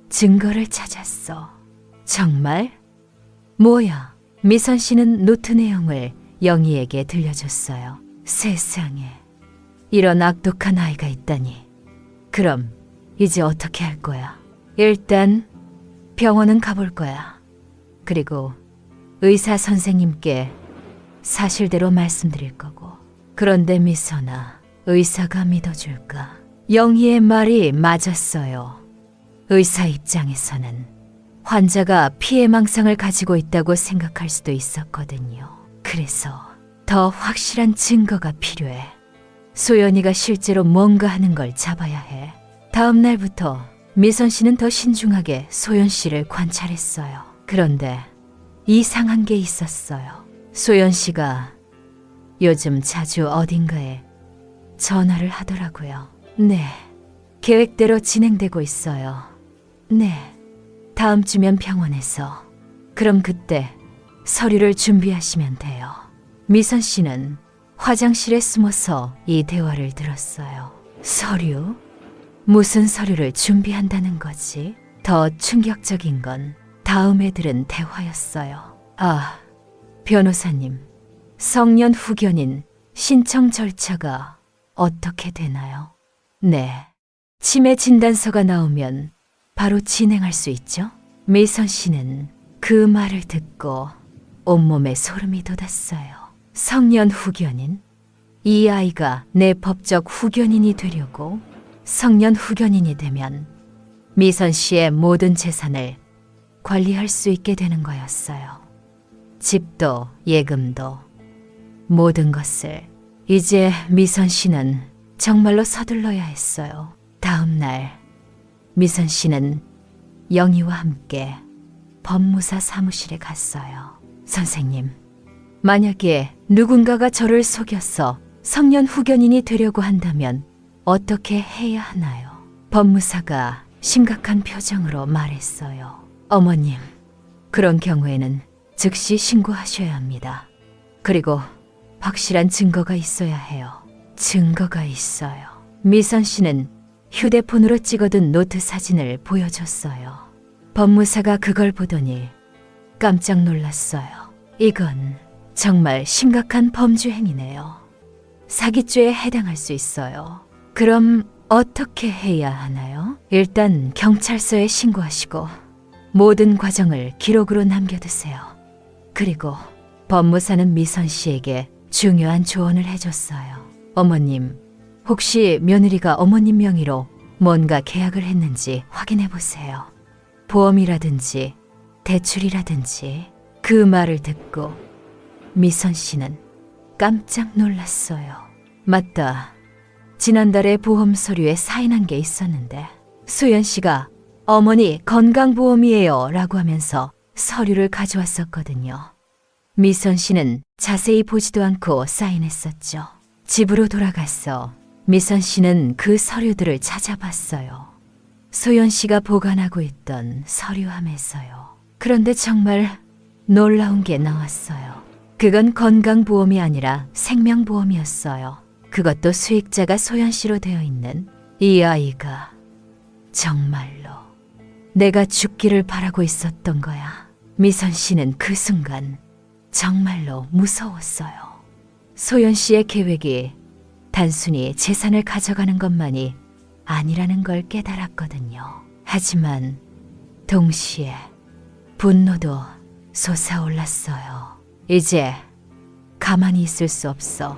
증거를 찾았어. 정말? 뭐야? 미선 씨는 노트 내용을 영희에게 들려줬어요. 세상에, 이런 악독한 아이가 있다니. 그럼 이제 어떻게 할 거야? 일단 병원은 가볼 거야. 그리고 의사 선생님께 사실대로 말씀드릴 거고. 그런데 미선아, 의사가 믿어줄까? 영희의 말이 맞았어요. 의사 입장에서는 환자가 피해망상을 가지고 있다고 생각할 수도 있었거든요. 그래서 더 확실한 증거가 필요해. 소연이가 실제로 뭔가 하는 걸 잡아야 해. 다음 날부터 미선 씨는 더 신중하게 소연 씨를 관찰했어요. 그런데 이상한 게 있었어요. 소연 씨가 요즘 자주 어딘가에 전화를 하더라고요. 네, 계획대로 진행되고 있어요. 네, 다음 주면 병원에서. 그럼 그때 서류를 준비하시면 돼요. 미선 씨는 화장실에 숨어서 이 대화를 들었어요. 서류? 무슨 서류를 준비한다는 거지? 더 충격적인 건 다음에 들은 대화였어요. 아, 변호사님, 성년 후견인 신청 절차가 어떻게 되나요? 네, 치매 진단서가 나오면 바로 진행할 수 있죠? 미선 씨는 그 말을 듣고 온몸에 소름이 돋았어요. 성년 후견인? 이 아이가 내 법적 후견인이 되려고 성년 후견인이 되면 미선 씨의 모든 재산을 관리할 수 있게 되는 거였어요. 집도 예금도 모든 것을. 이제 미선 씨는 정말로 서둘러야 했어요. 다음 날 미선 씨는 영희와 함께 법무사 사무실에 갔어요. 선생님, 만약에 누군가가 저를 속여서 성년 후견인이 되려고 한다면 어떻게 해야 하나요? 법무사가 심각한 표정으로 말했어요. 어머님, 그런 경우에는 즉시 신고하셔야 합니다. 그리고 확실한 증거가 있어야 해요. 증거가 있어요. 미선 씨는 휴대폰으로 찍어둔 노트 사진을 보여줬어요. 법무사가 그걸 보더니 깜짝 놀랐어요. 이건 정말 심각한 범죄 행위네요. 사기죄에 해당할 수 있어요. 그럼 어떻게 해야 하나요? 일단 경찰서에 신고하시고 모든 과정을 기록으로 남겨두세요. 그리고 법무사는 미선 씨에게 중요한 조언을 해줬어요. 어머님, 혹시 며느리가 어머님 명의로 뭔가 계약을 했는지 확인해 보세요. 보험이라든지 대출이라든지. 그 말을 듣고 미선 씨는 깜짝 놀랐어요. 맞다. 지난달에 보험 서류에 사인한 게 있었는데 소연 씨가 어머니 건강보험이에요 라고 하면서 서류를 가져왔었거든요. 미선 씨는 자세히 보지도 않고 사인했었죠. 집으로 돌아가서 미선 씨는 그 서류들을 찾아봤어요. 소연 씨가 보관하고 있던 서류함에서요. 그런데 정말 놀라운 게 나왔어요. 그건 건강보험이 아니라 생명보험이었어요. 그것도 수익자가 소연 씨로 되어 있는. 이 아이가 정말로 내가 죽기를 바라고 있었던 거야. 미선 씨는 그 순간 정말로 무서웠어요. 소연 씨의 계획이 단순히 재산을 가져가는 것만이 아니라는 걸 깨달았거든요. 하지만 동시에 분노도 솟아올랐어요. 이제 가만히 있을 수 없어.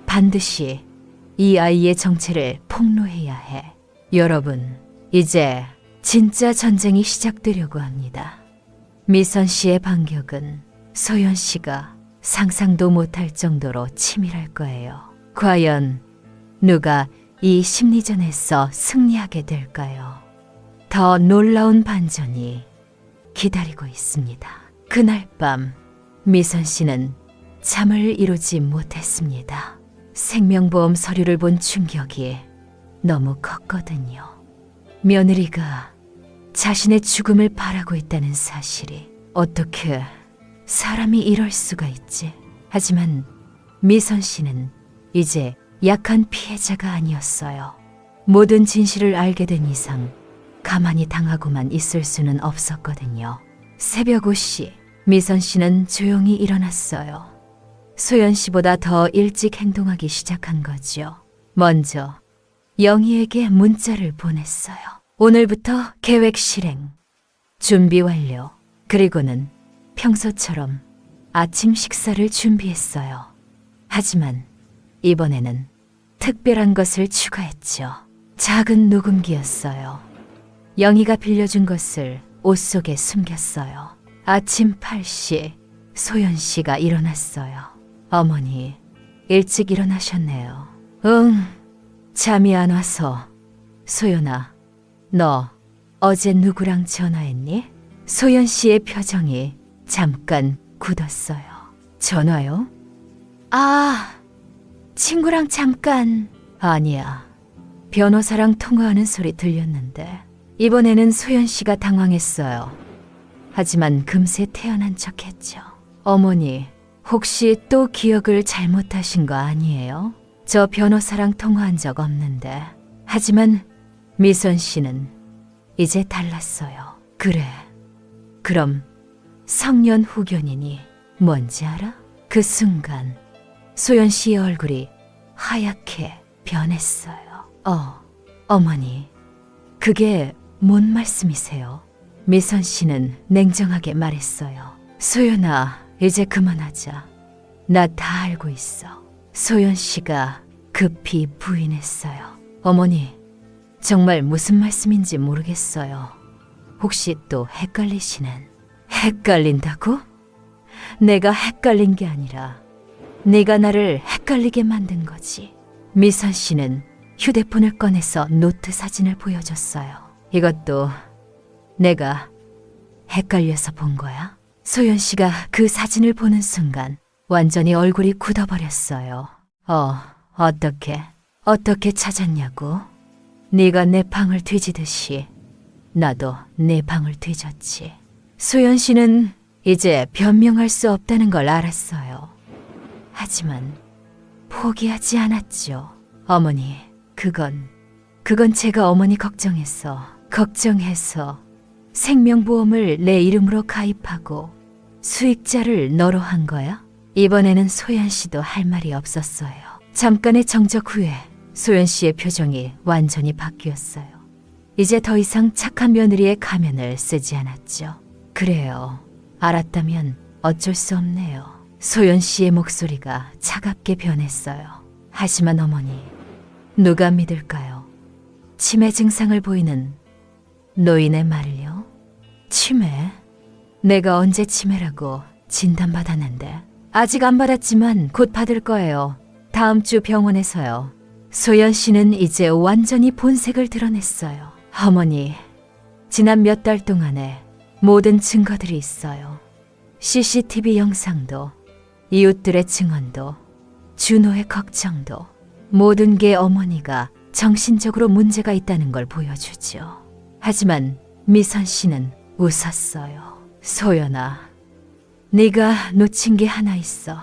반드시 이 아이의 정체를 폭로해야 해. 여러분, 이제 진짜 전쟁이 시작되려고 합니다. 미선 씨의 반격은 소연 씨가 상상도 못할 정도로 치밀할 거예요. 과연 누가 이 심리전에서 승리하게 될까요? 더 놀라운 반전이 기다리고 있습니다. 그날 밤 미선 씨는 잠을 이루지 못했습니다. 생명보험 서류를 본 충격이 너무 컸거든요. 며느리가 자신의 죽음을 바라고 있다는 사실이. 어떻게 사람이 이럴 수가 있지? 하지만 미선 씨는 이제 약한 피해자가 아니었어요. 모든 진실을 알게 된 이상 가만히 당하고만 있을 수는 없었거든요. 새벽 5시 미선 씨는 조용히 일어났어요. 소연 씨보다 더 일찍 행동하기 시작한 거죠. 먼저 영희에게 문자를 보냈어요. 오늘부터 계획 실행, 준비 완료. 그리고는 평소처럼 아침 식사를 준비했어요. 하지만 이번에는 특별한 것을 추가했죠. 작은 녹음기였어요. 영희가 빌려준 것을 옷 속에 숨겼어요. 아침 8시 소연 씨가 일어났어요. 어머니, 일찍 일어나셨네요. 응, 잠이 안 와서. 소연아, 너 어제 누구랑 전화했니? 소연 씨의 표정이 잠깐 굳었어요. 전화요? 아, 친구랑 잠깐. 아니야. 변호사랑 통화하는 소리 들렸는데. 이번에는 소연 씨가 당황했어요. 하지만 금세 태어난 척했죠. 어머니, 혹시 또 기억을 잘못하신 거 아니에요? 저 변호사랑 통화한 적 없는데. 하지만 미선 씨는 이제 달랐어요. 그래. 그럼 성년 후견인이 뭔지 알아? 그 순간 소연 씨의 얼굴이 하얗게 변했어요. 어머니, 그게 뭔 말씀이세요? 미선 씨는 냉정하게 말했어요. 소연아, 이제 그만하자. 나 다 알고 있어. 소연 씨가 급히 부인했어요. 어머니, 정말 무슨 말씀인지 모르겠어요. 혹시 또 헷갈리시는? 헷갈린다고? 내가 헷갈린 게 아니라 네가 나를 헷갈리게 만든 거지. 미선 씨는 휴대폰을 꺼내서 노트 사진을 보여줬어요. 이것도 내가 헷갈려서 본 거야? 소연 씨가 그 사진을 보는 순간 완전히 얼굴이 굳어버렸어요. 어떻게 찾았냐고? 네가 내 방을 뒤지듯이 나도 내 방을 뒤졌지. 소연 씨는 이제 변명할 수 없다는 걸 알았어요. 하지만 포기하지 않았죠. 어머니, 그건 제가 어머니 걱정해서 생명보험을 내 이름으로 가입하고 수익자를 너로 한 거야? 이번에는 소연 씨도 할 말이 없었어요. 잠깐의 정적 후에 소연 씨의 표정이 완전히 바뀌었어요. 이제 더 이상 착한 며느리의 가면을 쓰지 않았죠. 그래요. 알았다면 어쩔 수 없네요. 소연 씨의 목소리가 차갑게 변했어요. 하지만 어머니, 누가 믿을까요? 치매 증상을 보이는 노인의 말을요? 치매? 내가 언제 치매라고 진단받았는데? 아직 안 받았지만 곧 받을 거예요. 다음 주 병원에서요. 소연 씨는 이제 완전히 본색을 드러냈어요. 어머니, 지난 몇 달 동안에 모든 증거들이 있어요. CCTV 영상도, 이웃들의 증언도, 준호의 걱정도, 모든 게 어머니가 정신적으로 문제가 있다는 걸 보여주죠. 하지만 미선 씨는 웃었어요. 소연아, 네가 놓친 게 하나 있어.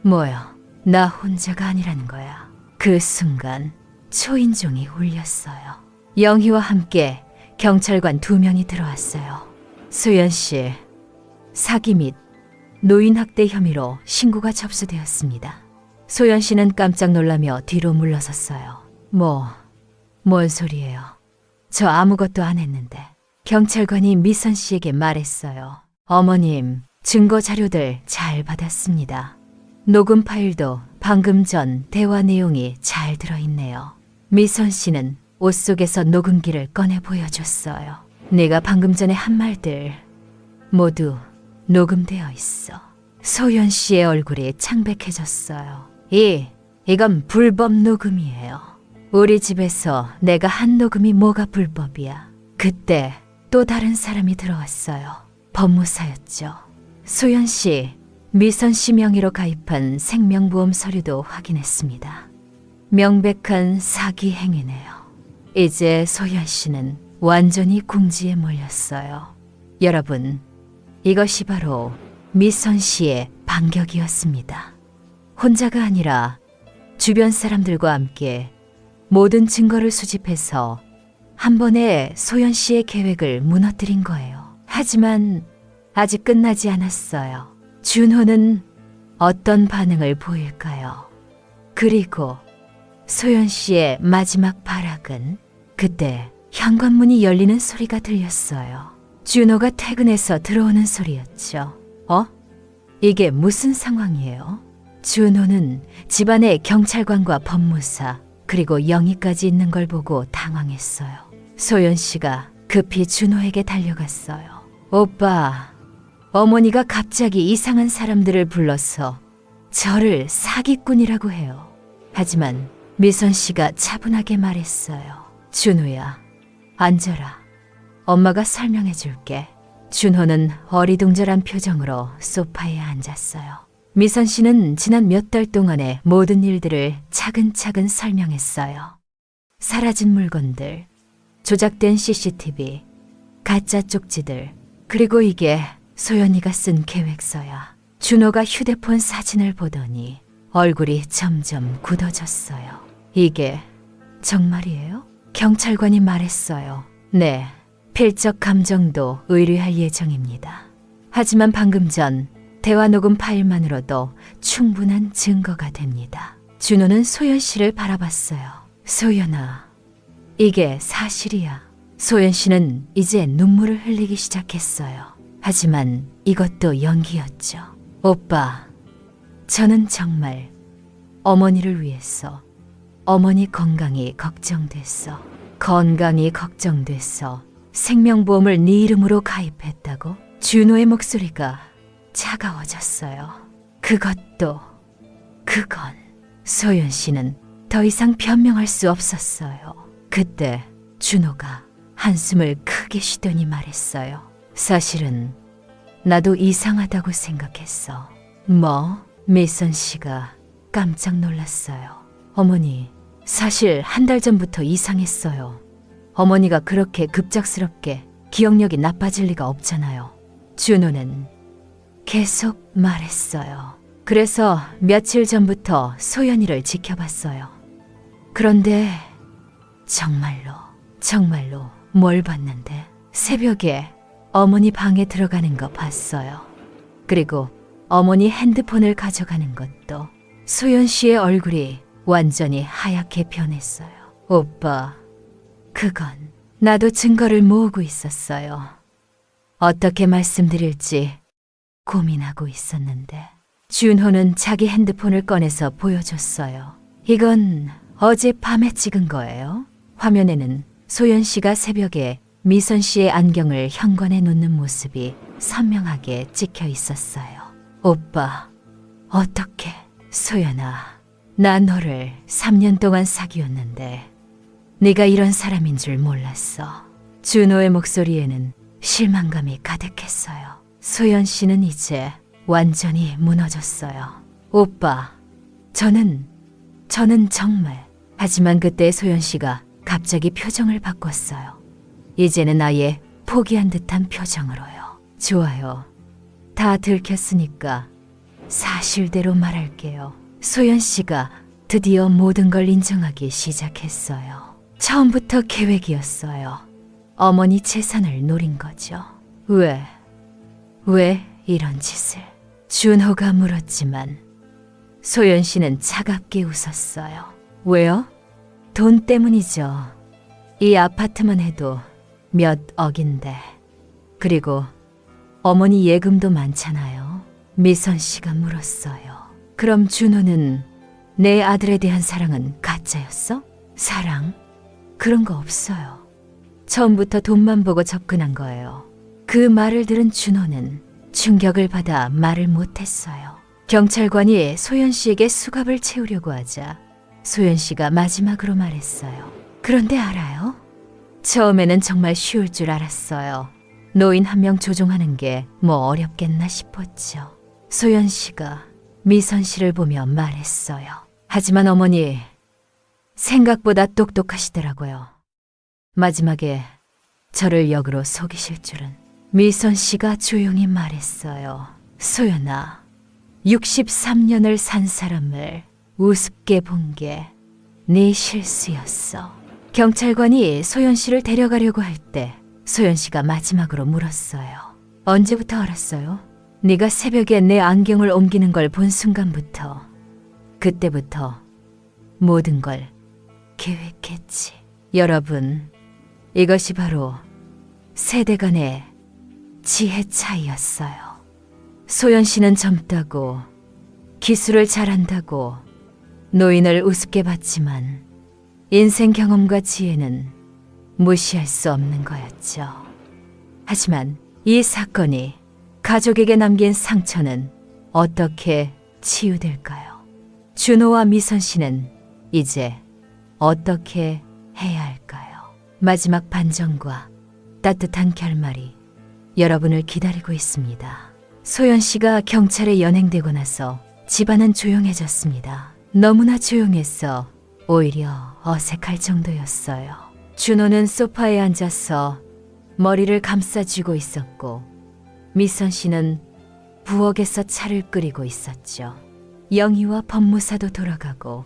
뭐야? 나 혼자가 아니라는 거야. 그 순간 초인종이 울렸어요. 영희와 함께 경찰관 2명이 들어왔어요. 소연 씨, 사기 및 노인학대 혐의로 신고가 접수되었습니다. 소연 씨는 깜짝 놀라며 뒤로 물러섰어요. 뭔 소리예요? 저 아무것도 안 했는데. 경찰관이 미선 씨에게 말했어요. 어머님, 증거 자료들 잘 받았습니다. 녹음 파일도 방금 전 대화 내용이 잘 들어있네요. 미선 씨는 옷 속에서 녹음기를 꺼내 보여줬어요. 네가 방금 전에 한 말들 모두 녹음되어 있어. 소연 씨의 얼굴이 창백해졌어요. 이건 불법 녹음이에요. 우리 집에서 내가 한 녹음이 뭐가 불법이야. 그때 또 다른 사람이 들어왔어요. 법무사였죠. 소연 씨, 미선 씨 명의로 가입한 생명보험 서류도 확인했습니다. 명백한 사기 행위네요. 이제 소연 씨는 완전히 궁지에 몰렸어요. 여러분, 이것이 바로 미선 씨의 반격이었습니다. 혼자가 아니라 주변 사람들과 함께 모든 증거를 수집해서 한 번에 소연 씨의 계획을 무너뜨린 거예요. 하지만 아직 끝나지 않았어요. 준호는 어떤 반응을 보일까요? 그리고 소연 씨의 마지막 발악은 그때 현관문이 열리는 소리가 들렸어요. 준호가 퇴근해서 들어오는 소리였죠. 이게 무슨 상황이에요? 준호는 집안에 경찰관과 법무사 그리고 영희까지 있는 걸 보고 당황했어요. 소연 씨가 급히 준호에게 달려갔어요. 오빠, 어머니가 갑자기 이상한 사람들을 불러서 저를 사기꾼이라고 해요. 하지만 미선 씨가 차분하게 말했어요. 준호야, 앉아라. 엄마가 설명해 줄게. 준호는 어리둥절한 표정으로 소파에 앉았어요. 미선 씨는 지난 몇 달 동안의 모든 일들을 차근차근 설명했어요. 사라진 물건들, 조작된 CCTV, 가짜 쪽지들, 그리고 이게 소연이가 쓴 계획서야. 준호가 휴대폰 사진을 보더니 얼굴이 점점 굳어졌어요. 이게 정말이에요? 경찰관이 말했어요. 네, 필적 감정도 의뢰할 예정입니다. 하지만 방금 전 대화 녹음 파일만으로도 충분한 증거가 됩니다. 준호는 소연 씨를 바라봤어요. 소연아, 이게 사실이야. 소연 씨는 이제 눈물을 흘리기 시작했어요. 하지만 이것도 연기였죠. 오빠, 저는 정말 어머니를 위해서 어머니 건강이 걱정됐어. 건강이 걱정돼서 생명보험을 네 이름으로 가입했다고? 준호의 목소리가 차가워졌어요. 그건 소연 씨는 더 이상 변명할 수 없었어요. 그때 준호가 한숨을 크게 쉬더니 말했어요. 사실은 나도 이상하다고 생각했어. 뭐? 미선 씨가 깜짝 놀랐어요. 어머니, 사실 한 달 전부터 이상했어요. 어머니가 그렇게 급작스럽게 기억력이 나빠질 리가 없잖아요. 준호는 계속 말했어요. 그래서 며칠 전부터 소연이를 지켜봤어요. 그런데 정말로 뭘 봤는데 새벽에 어머니 방에 들어가는 거 봤어요. 그리고 어머니 핸드폰을 가져가는 것도 소연 씨의 얼굴이 완전히 하얗게 변했어요. 오빠, 그건 나도 증거를 모으고 있었어요. 어떻게 말씀드릴지 고민하고 있었는데 준호는 자기 핸드폰을 꺼내서 보여줬어요. 이건 어젯밤에 찍은 거예요. 화면에는 소연 씨가 새벽에 미선 씨의 안경을 현관에 놓는 모습이 선명하게 찍혀 있었어요. 오빠, 어떻게? 소연아, 나 너를 3년 동안 사귀었는데 네가 이런 사람인 줄 몰랐어. 준호의 목소리에는 실망감이 가득했어요. 소연 씨는 이제 완전히 무너졌어요. 오빠, 저는 정말. 하지만 그때 소연 씨가 갑자기 표정을 바꿨어요. 이제는 아예 포기한 듯한 표정으로요. 좋아요. 다 들켰으니까 사실대로 말할게요. 소연 씨가 드디어 모든 걸 인정하기 시작했어요. 처음부터 계획이었어요. 어머니 재산을 노린 거죠. 왜 이런 짓을? 준호가 물었지만 소연 씨는 차갑게 웃었어요. 왜요? 돈 때문이죠. 이 아파트만 해도 몇 억인데. 그리고 어머니 예금도 많잖아요. 미선 씨가 물었어요. 그럼 준호는 내 아들에 대한 사랑은 가짜였어? 사랑? 그런 거 없어요. 처음부터 돈만 보고 접근한 거예요. 그 말을 들은 준호는 충격을 받아 말을 못했어요. 경찰관이 소연 씨에게 수갑을 채우려고 하자 소연 씨가 마지막으로 말했어요. 그런데 알아요? 처음에는 정말 쉬울 줄 알았어요. 노인 한 명 조종하는 게 뭐 어렵겠나 싶었죠. 소연 씨가 미선 씨를 보며 말했어요. 하지만 어머니, 생각보다 똑똑하시더라고요. 마지막에 저를 역으로 속이실 줄은. 미선 씨가 조용히 말했어요. 소연아, 63년을 산 사람을 우습게 본 게 네 실수였어. 경찰관이 소연 씨를 데려가려고 할 때 소연 씨가 마지막으로 물었어요. 언제부터 알았어요? 네가 새벽에 내 안경을 옮기는 걸 본 순간부터. 그때부터 모든 걸 계획했지. 여러분, 이것이 바로 세대 간의 지혜 차이였어요. 소연 씨는 젊다고, 기술을 잘한다고 노인을 우습게 봤지만 인생 경험과 지혜는 무시할 수 없는 거였죠. 하지만 이 사건이 가족에게 남긴 상처는 어떻게 치유될까요? 준호와 미선 씨는 이제 어떻게 해야 할까요? 마지막 반전과 따뜻한 결말이 여러분을 기다리고 있습니다. 소연 씨가 경찰에 연행되고 나서 집안은 조용해졌습니다. 너무나 조용해서 오히려 어색할 정도였어요. 준호는 소파에 앉아서 머리를 감싸쥐고 있었고 미선 씨는 부엌에서 차를 끓이고 있었죠. 영희와 법무사도 돌아가고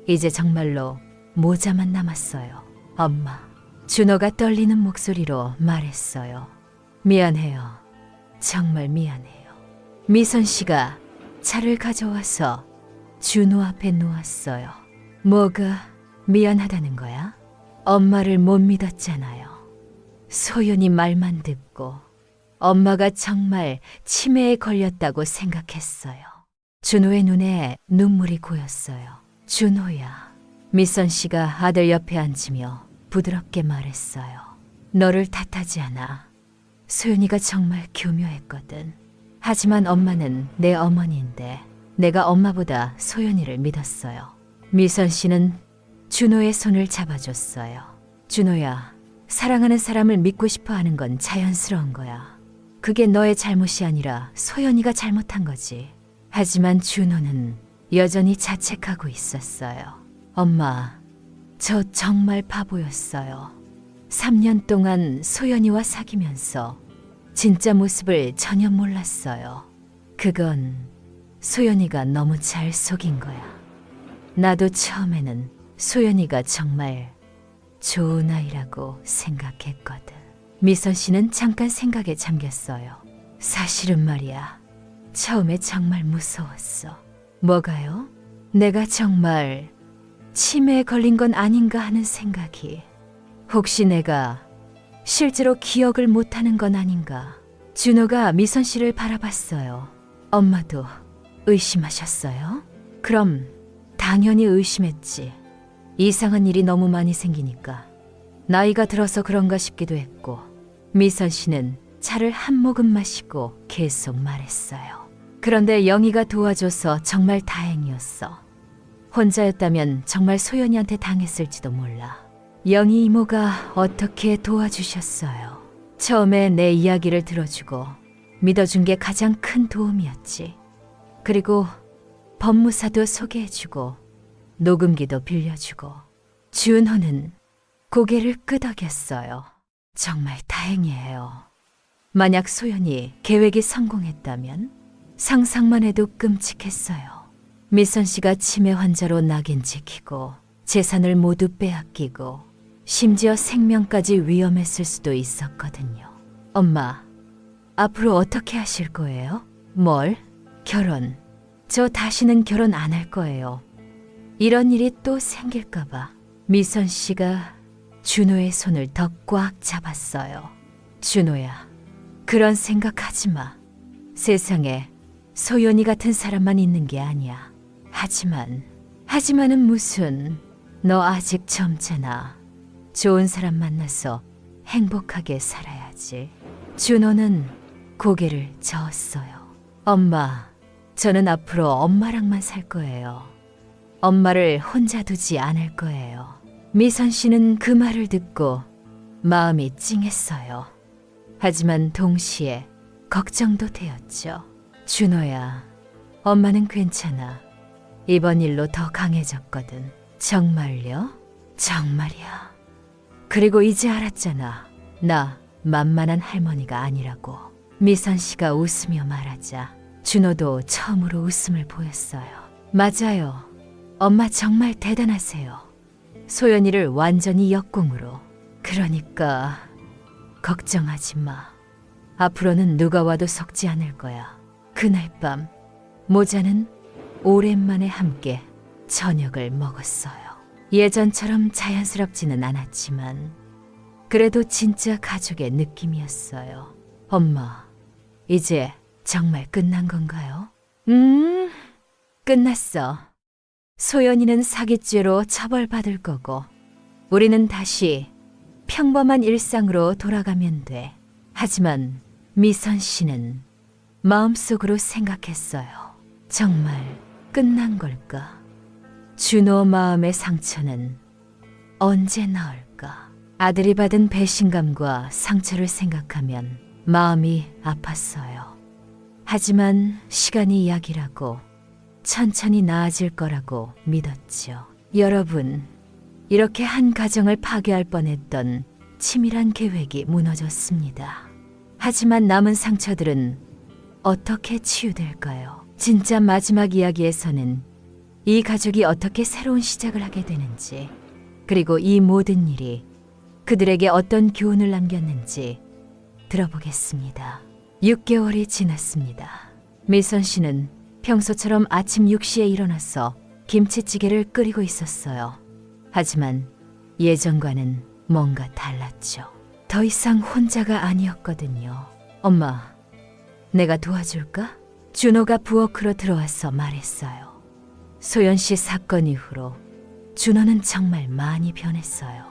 이제 정말로 모자만 남았어요. 엄마, 준호가 떨리는 목소리로 말했어요. 미안해요. 정말 미안해요. 미선 씨가 차를 가져와서 준호 앞에 놓았어요. 뭐가 미안하다는 거야? 엄마를 못 믿었잖아요. 소연이 말만 듣고 엄마가 정말 치매에 걸렸다고 생각했어요. 준호의 눈에 눈물이 고였어요. 준호야. 미선 씨가 아들 옆에 앉으며 부드럽게 말했어요. 너를 탓하지 않아. 소연이가 정말 교묘했거든. 하지만 엄마는 내 어머니인데 내가 엄마보다 소연이를 믿었어요. 미선 씨는 준호의 손을 잡아줬어요. 준호야, 사랑하는 사람을 믿고 싶어 하는 건 자연스러운 거야. 그게 너의 잘못이 아니라 소연이가 잘못한 거지. 하지만 준호는 여전히 자책하고 있었어요. 엄마, 저 정말 바보였어요. 3년 동안 소연이와 사귀면서 진짜 모습을 전혀 몰랐어요. 그건 소연이가 너무 잘 속인 거야. 나도 처음에는 소연이가 정말 좋은 아이라고 생각했거든. 미선 씨는 잠깐 생각에 잠겼어요. 사실은 말이야. 처음에 정말 무서웠어. 뭐가요? 내가 정말 치매에 걸린 건 아닌가 하는 생각이. 혹시 내가 실제로 기억을 못하는 건 아닌가. 준호가 미선 씨를 바라봤어요. 엄마도 의심하셨어요? 그럼 당연히 의심했지. 이상한 일이 너무 많이 생기니까. 나이가 들어서 그런가 싶기도 했고. 미선 씨는 차를 한 모금 마시고 계속 말했어요. 그런데 영희가 도와줘서 정말 다행이었어. 혼자였다면 정말 소연이한테 당했을지도 몰라. 영희 이모가 어떻게 도와주셨어요. 처음에 내 이야기를 들어주고 믿어준 게 가장 큰 도움이었지. 그리고 법무사도 소개해주고 녹음기도 빌려주고. 준호는 고개를 끄덕였어요. 정말 다행이에요. 만약 소연이 계획이 성공했다면 상상만 해도 끔찍했어요. 미선 씨가 치매 환자로 낙인 찍히고 재산을 모두 빼앗기고 심지어 생명까지 위험했을 수도 있었거든요. 엄마, 앞으로 어떻게 하실 거예요? 뭘? 결혼. 저 다시는 결혼 안 할 거예요. 이런 일이 또 생길까 봐. 미선 씨가 준호의 손을 더 꽉 잡았어요. 준호야, 그런 생각하지 마. 세상에 소연이 같은 사람만 있는 게 아니야. 하지만은 무슨, 너 아직 젊잖아. 좋은 사람 만나서 행복하게 살아야지. 준호는 고개를 저었어요. 엄마, 저는 앞으로 엄마랑만 살 거예요. 엄마를 혼자 두지 않을 거예요. 미선 씨는 그 말을 듣고 마음이 찡했어요. 하지만 동시에 걱정도 되었죠. 준호야, 엄마는 괜찮아. 이번 일로 더 강해졌거든. 정말요? 정말이야. 그리고 이제 알았잖아. 나 만만한 할머니가 아니라고. 미선 씨가 웃으며 말하자 준호도 처음으로 웃음을 보였어요. 맞아요. 엄마 정말 대단하세요. 소연이를 완전히 역공으로. 그러니까 걱정하지 마. 앞으로는 누가 와도 속지 않을 거야. 그날 밤 모자는 오랜만에 함께 저녁을 먹었어요. 예전처럼 자연스럽지는 않았지만 그래도 진짜 가족의 느낌이었어요. 엄마, 이제 정말 끝난 건가요? 끝났어. 소연이는 사기죄로 처벌받을 거고 우리는 다시 평범한 일상으로 돌아가면 돼. 하지만 미선 씨는 마음속으로 생각했어요. 정말 끝난 걸까? 준호 마음의 상처는 언제 나을까? 아들이 받은 배신감과 상처를 생각하면 마음이 아팠어요. 하지만 시간이 약이라고 천천히 나아질 거라고 믿었죠. 여러분, 이렇게 한 가정을 파괴할 뻔했던 치밀한 계획이 무너졌습니다. 하지만 남은 상처들은 어떻게 치유될까요? 진짜 마지막 이야기에서는 이 가족이 어떻게 새로운 시작을 하게 되는지, 그리고 이 모든 일이 그들에게 어떤 교훈을 남겼는지 들어보겠습니다. 6개월이 지났습니다. 미선 씨는 평소처럼 아침 6시에 일어나서 김치찌개를 끓이고 있었어요. 하지만 예전과는 뭔가 달랐죠. 더 이상 혼자가 아니었거든요. 엄마, 내가 도와줄까? 준호가 부엌으로 들어와서 말했어요. 소연 씨 사건 이후로 준호는 정말 많이 변했어요.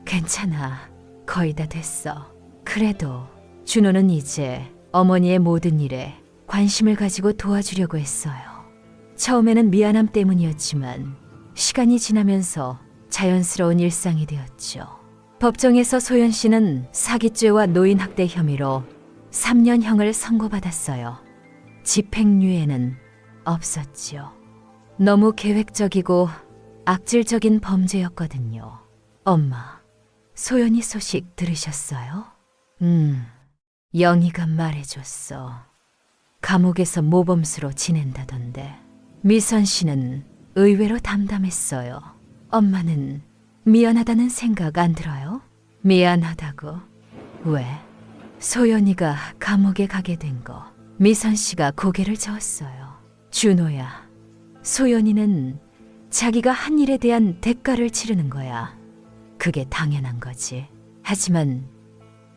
괜찮아. 거의 다 됐어. 그래도 준호는 이제 어머니의 모든 일에 관심을 가지고 도와주려고 했어요. 처음에는 미안함 때문이었지만 시간이 지나면서 자연스러운 일상이 되었죠. 법정에서 소연 씨는 사기죄와 노인학대 혐의로 3년형을 선고받았어요. 집행유예는 없었지요. 너무 계획적이고 악질적인 범죄였거든요. 엄마, 소연이 소식 들으셨어요? 영희가 말해줬어. 감옥에서 모범수로 지낸다던데. 미선 씨는 의외로 담담했어요. 엄마는 미안하다는 생각 안 들어요? 미안하다고? 왜? 소연이가 감옥에 가게 된 거. 미선 씨가 고개를 저었어요. 준호야, 소연이는 자기가 한 일에 대한 대가를 치르는 거야. 그게 당연한 거지. 하지만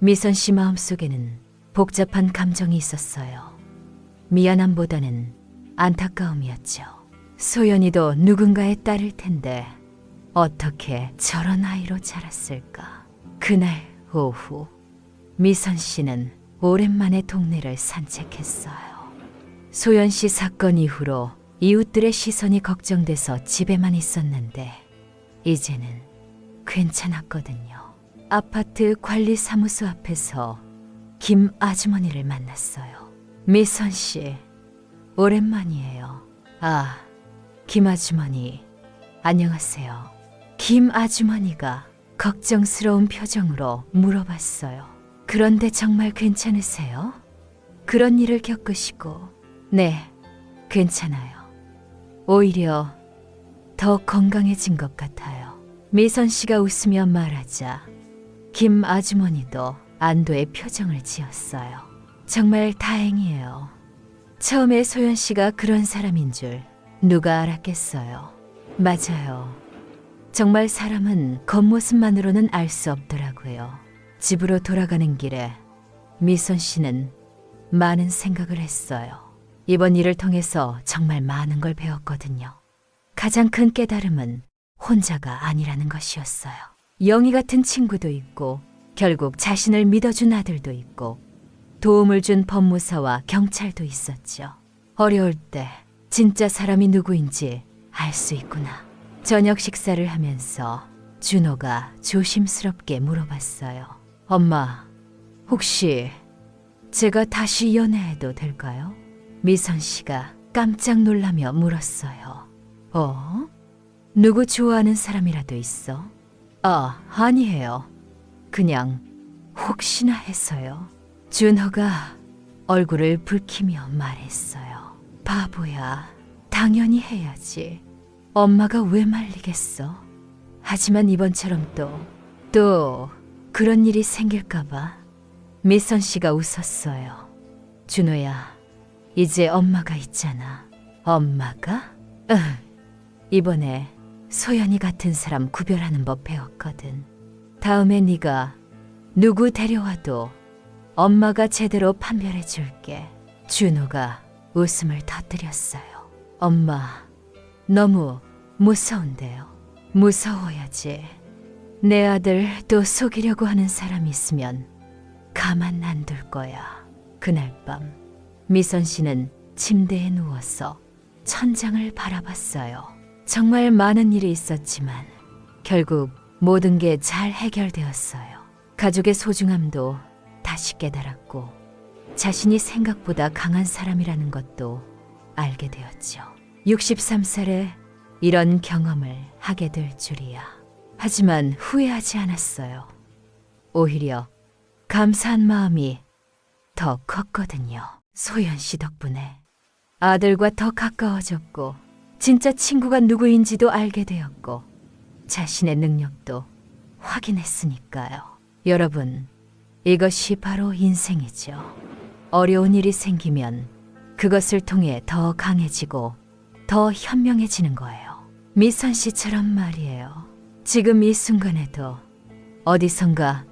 미선 씨 마음속에는 복잡한 감정이 있었어요. 미안함보다는 안타까움이었죠. 소연이도 누군가의 딸일 텐데 어떻게 저런 아이로 자랐을까. 그날 오후 미선 씨는 오랜만에 동네를 산책했어요. 소연 씨 사건 이후로 이웃들의 시선이 걱정돼서 집에만 있었는데 이제는 괜찮았거든요. 아파트 관리사무소 앞에서 김 아주머니를 만났어요. 미선 씨, 오랜만이에요. 아, 김 아주머니, 안녕하세요. 김 아주머니가 걱정스러운 표정으로 물어봤어요. 그런데 정말 괜찮으세요? 그런 일을 겪으시고. 네, 괜찮아요. 오히려 더 건강해진 것 같아요. 미선 씨가 웃으며 말하자 김 아주머니도 안도의 표정을 지었어요. 정말 다행이에요. 처음에 소연 씨가 그런 사람인 줄 누가 알았겠어요. 맞아요. 정말 사람은 겉모습만으로는 알 수 없더라고요. 집으로 돌아가는 길에 미선 씨는 많은 생각을 했어요. 이번 일을 통해서 정말 많은 걸 배웠거든요. 가장 큰 깨달음은 혼자가 아니라는 것이었어요. 영희 같은 친구도 있고 결국 자신을 믿어준 아들도 있고 도움을 준 법무사와 경찰도 있었죠. 어려울 때 진짜 사람이 누구인지 알 수 있구나. 저녁 식사를 하면서 준호가 조심스럽게 물어봤어요. 엄마, 혹시 제가 다시 연애해도 될까요? 미선 씨가 깜짝 놀라며 물었어요. 누구 좋아하는 사람이라도 있어? 아니에요. 그냥 혹시나 해서요. 준호가 얼굴을 붉히며 말했어요. 바보야, 당연히 해야지. 엄마가 왜 말리겠어? 하지만 이번처럼 또 그런 일이 생길까봐. 미선 씨가 웃었어요. 준호야, 이제 엄마가 있잖아. 엄마가? 응. 이번에 소연이 같은 사람 구별하는 법 배웠거든. 다음에 네가 누구 데려와도 엄마가 제대로 판별해 줄게. 준호가 웃음을 터뜨렸어요. 엄마, 너무 무서운데요. 무서워야지. 내 아들 또 속이려고 하는 사람이 있으면 가만 안 둘 거야. 그날 밤 미선 씨는 침대에 누워서 천장을 바라봤어요. 정말 많은 일이 있었지만 결국 모든 게 잘 해결되었어요. 가족의 소중함도 다시 깨달았고 자신이 생각보다 강한 사람이라는 것도 알게 되었죠. 63살에 이런 경험을 하게 될 줄이야. 하지만 후회하지 않았어요. 오히려 감사한 마음이 더 컸거든요. 소연 씨 덕분에 아들과 더 가까워졌고 진짜 친구가 누구인지도 알게 되었고 자신의 능력도 확인했으니까요. 여러분, 이것이 바로 인생이죠. 어려운 일이 생기면 그것을 통해 더 강해지고 더 현명해지는 거예요. 미선 씨처럼 말이에요. 지금 이 순간에도 어디선가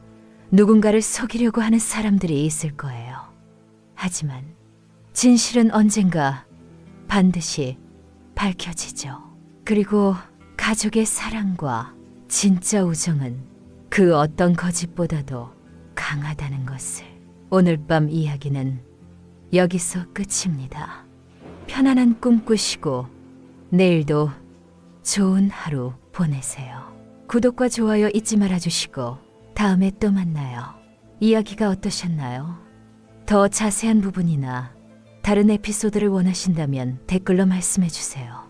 누군가를 속이려고 하는 사람들이 있을 거예요. 하지만 진실은 언젠가 반드시 밝혀지죠. 그리고 가족의 사랑과 진짜 우정은 그 어떤 거짓보다도 강하다는 것을. 오늘 밤 이야기는 여기서 끝입니다. 편안한 꿈 꾸시고 내일도 좋은 하루 보내세요. 구독과 좋아요 잊지 말아주시고 다음에 또 만나요. 이야기가 어떠셨나요? 더 자세한 부분이나 다른 에피소드를 원하신다면 댓글로 말씀해 주세요.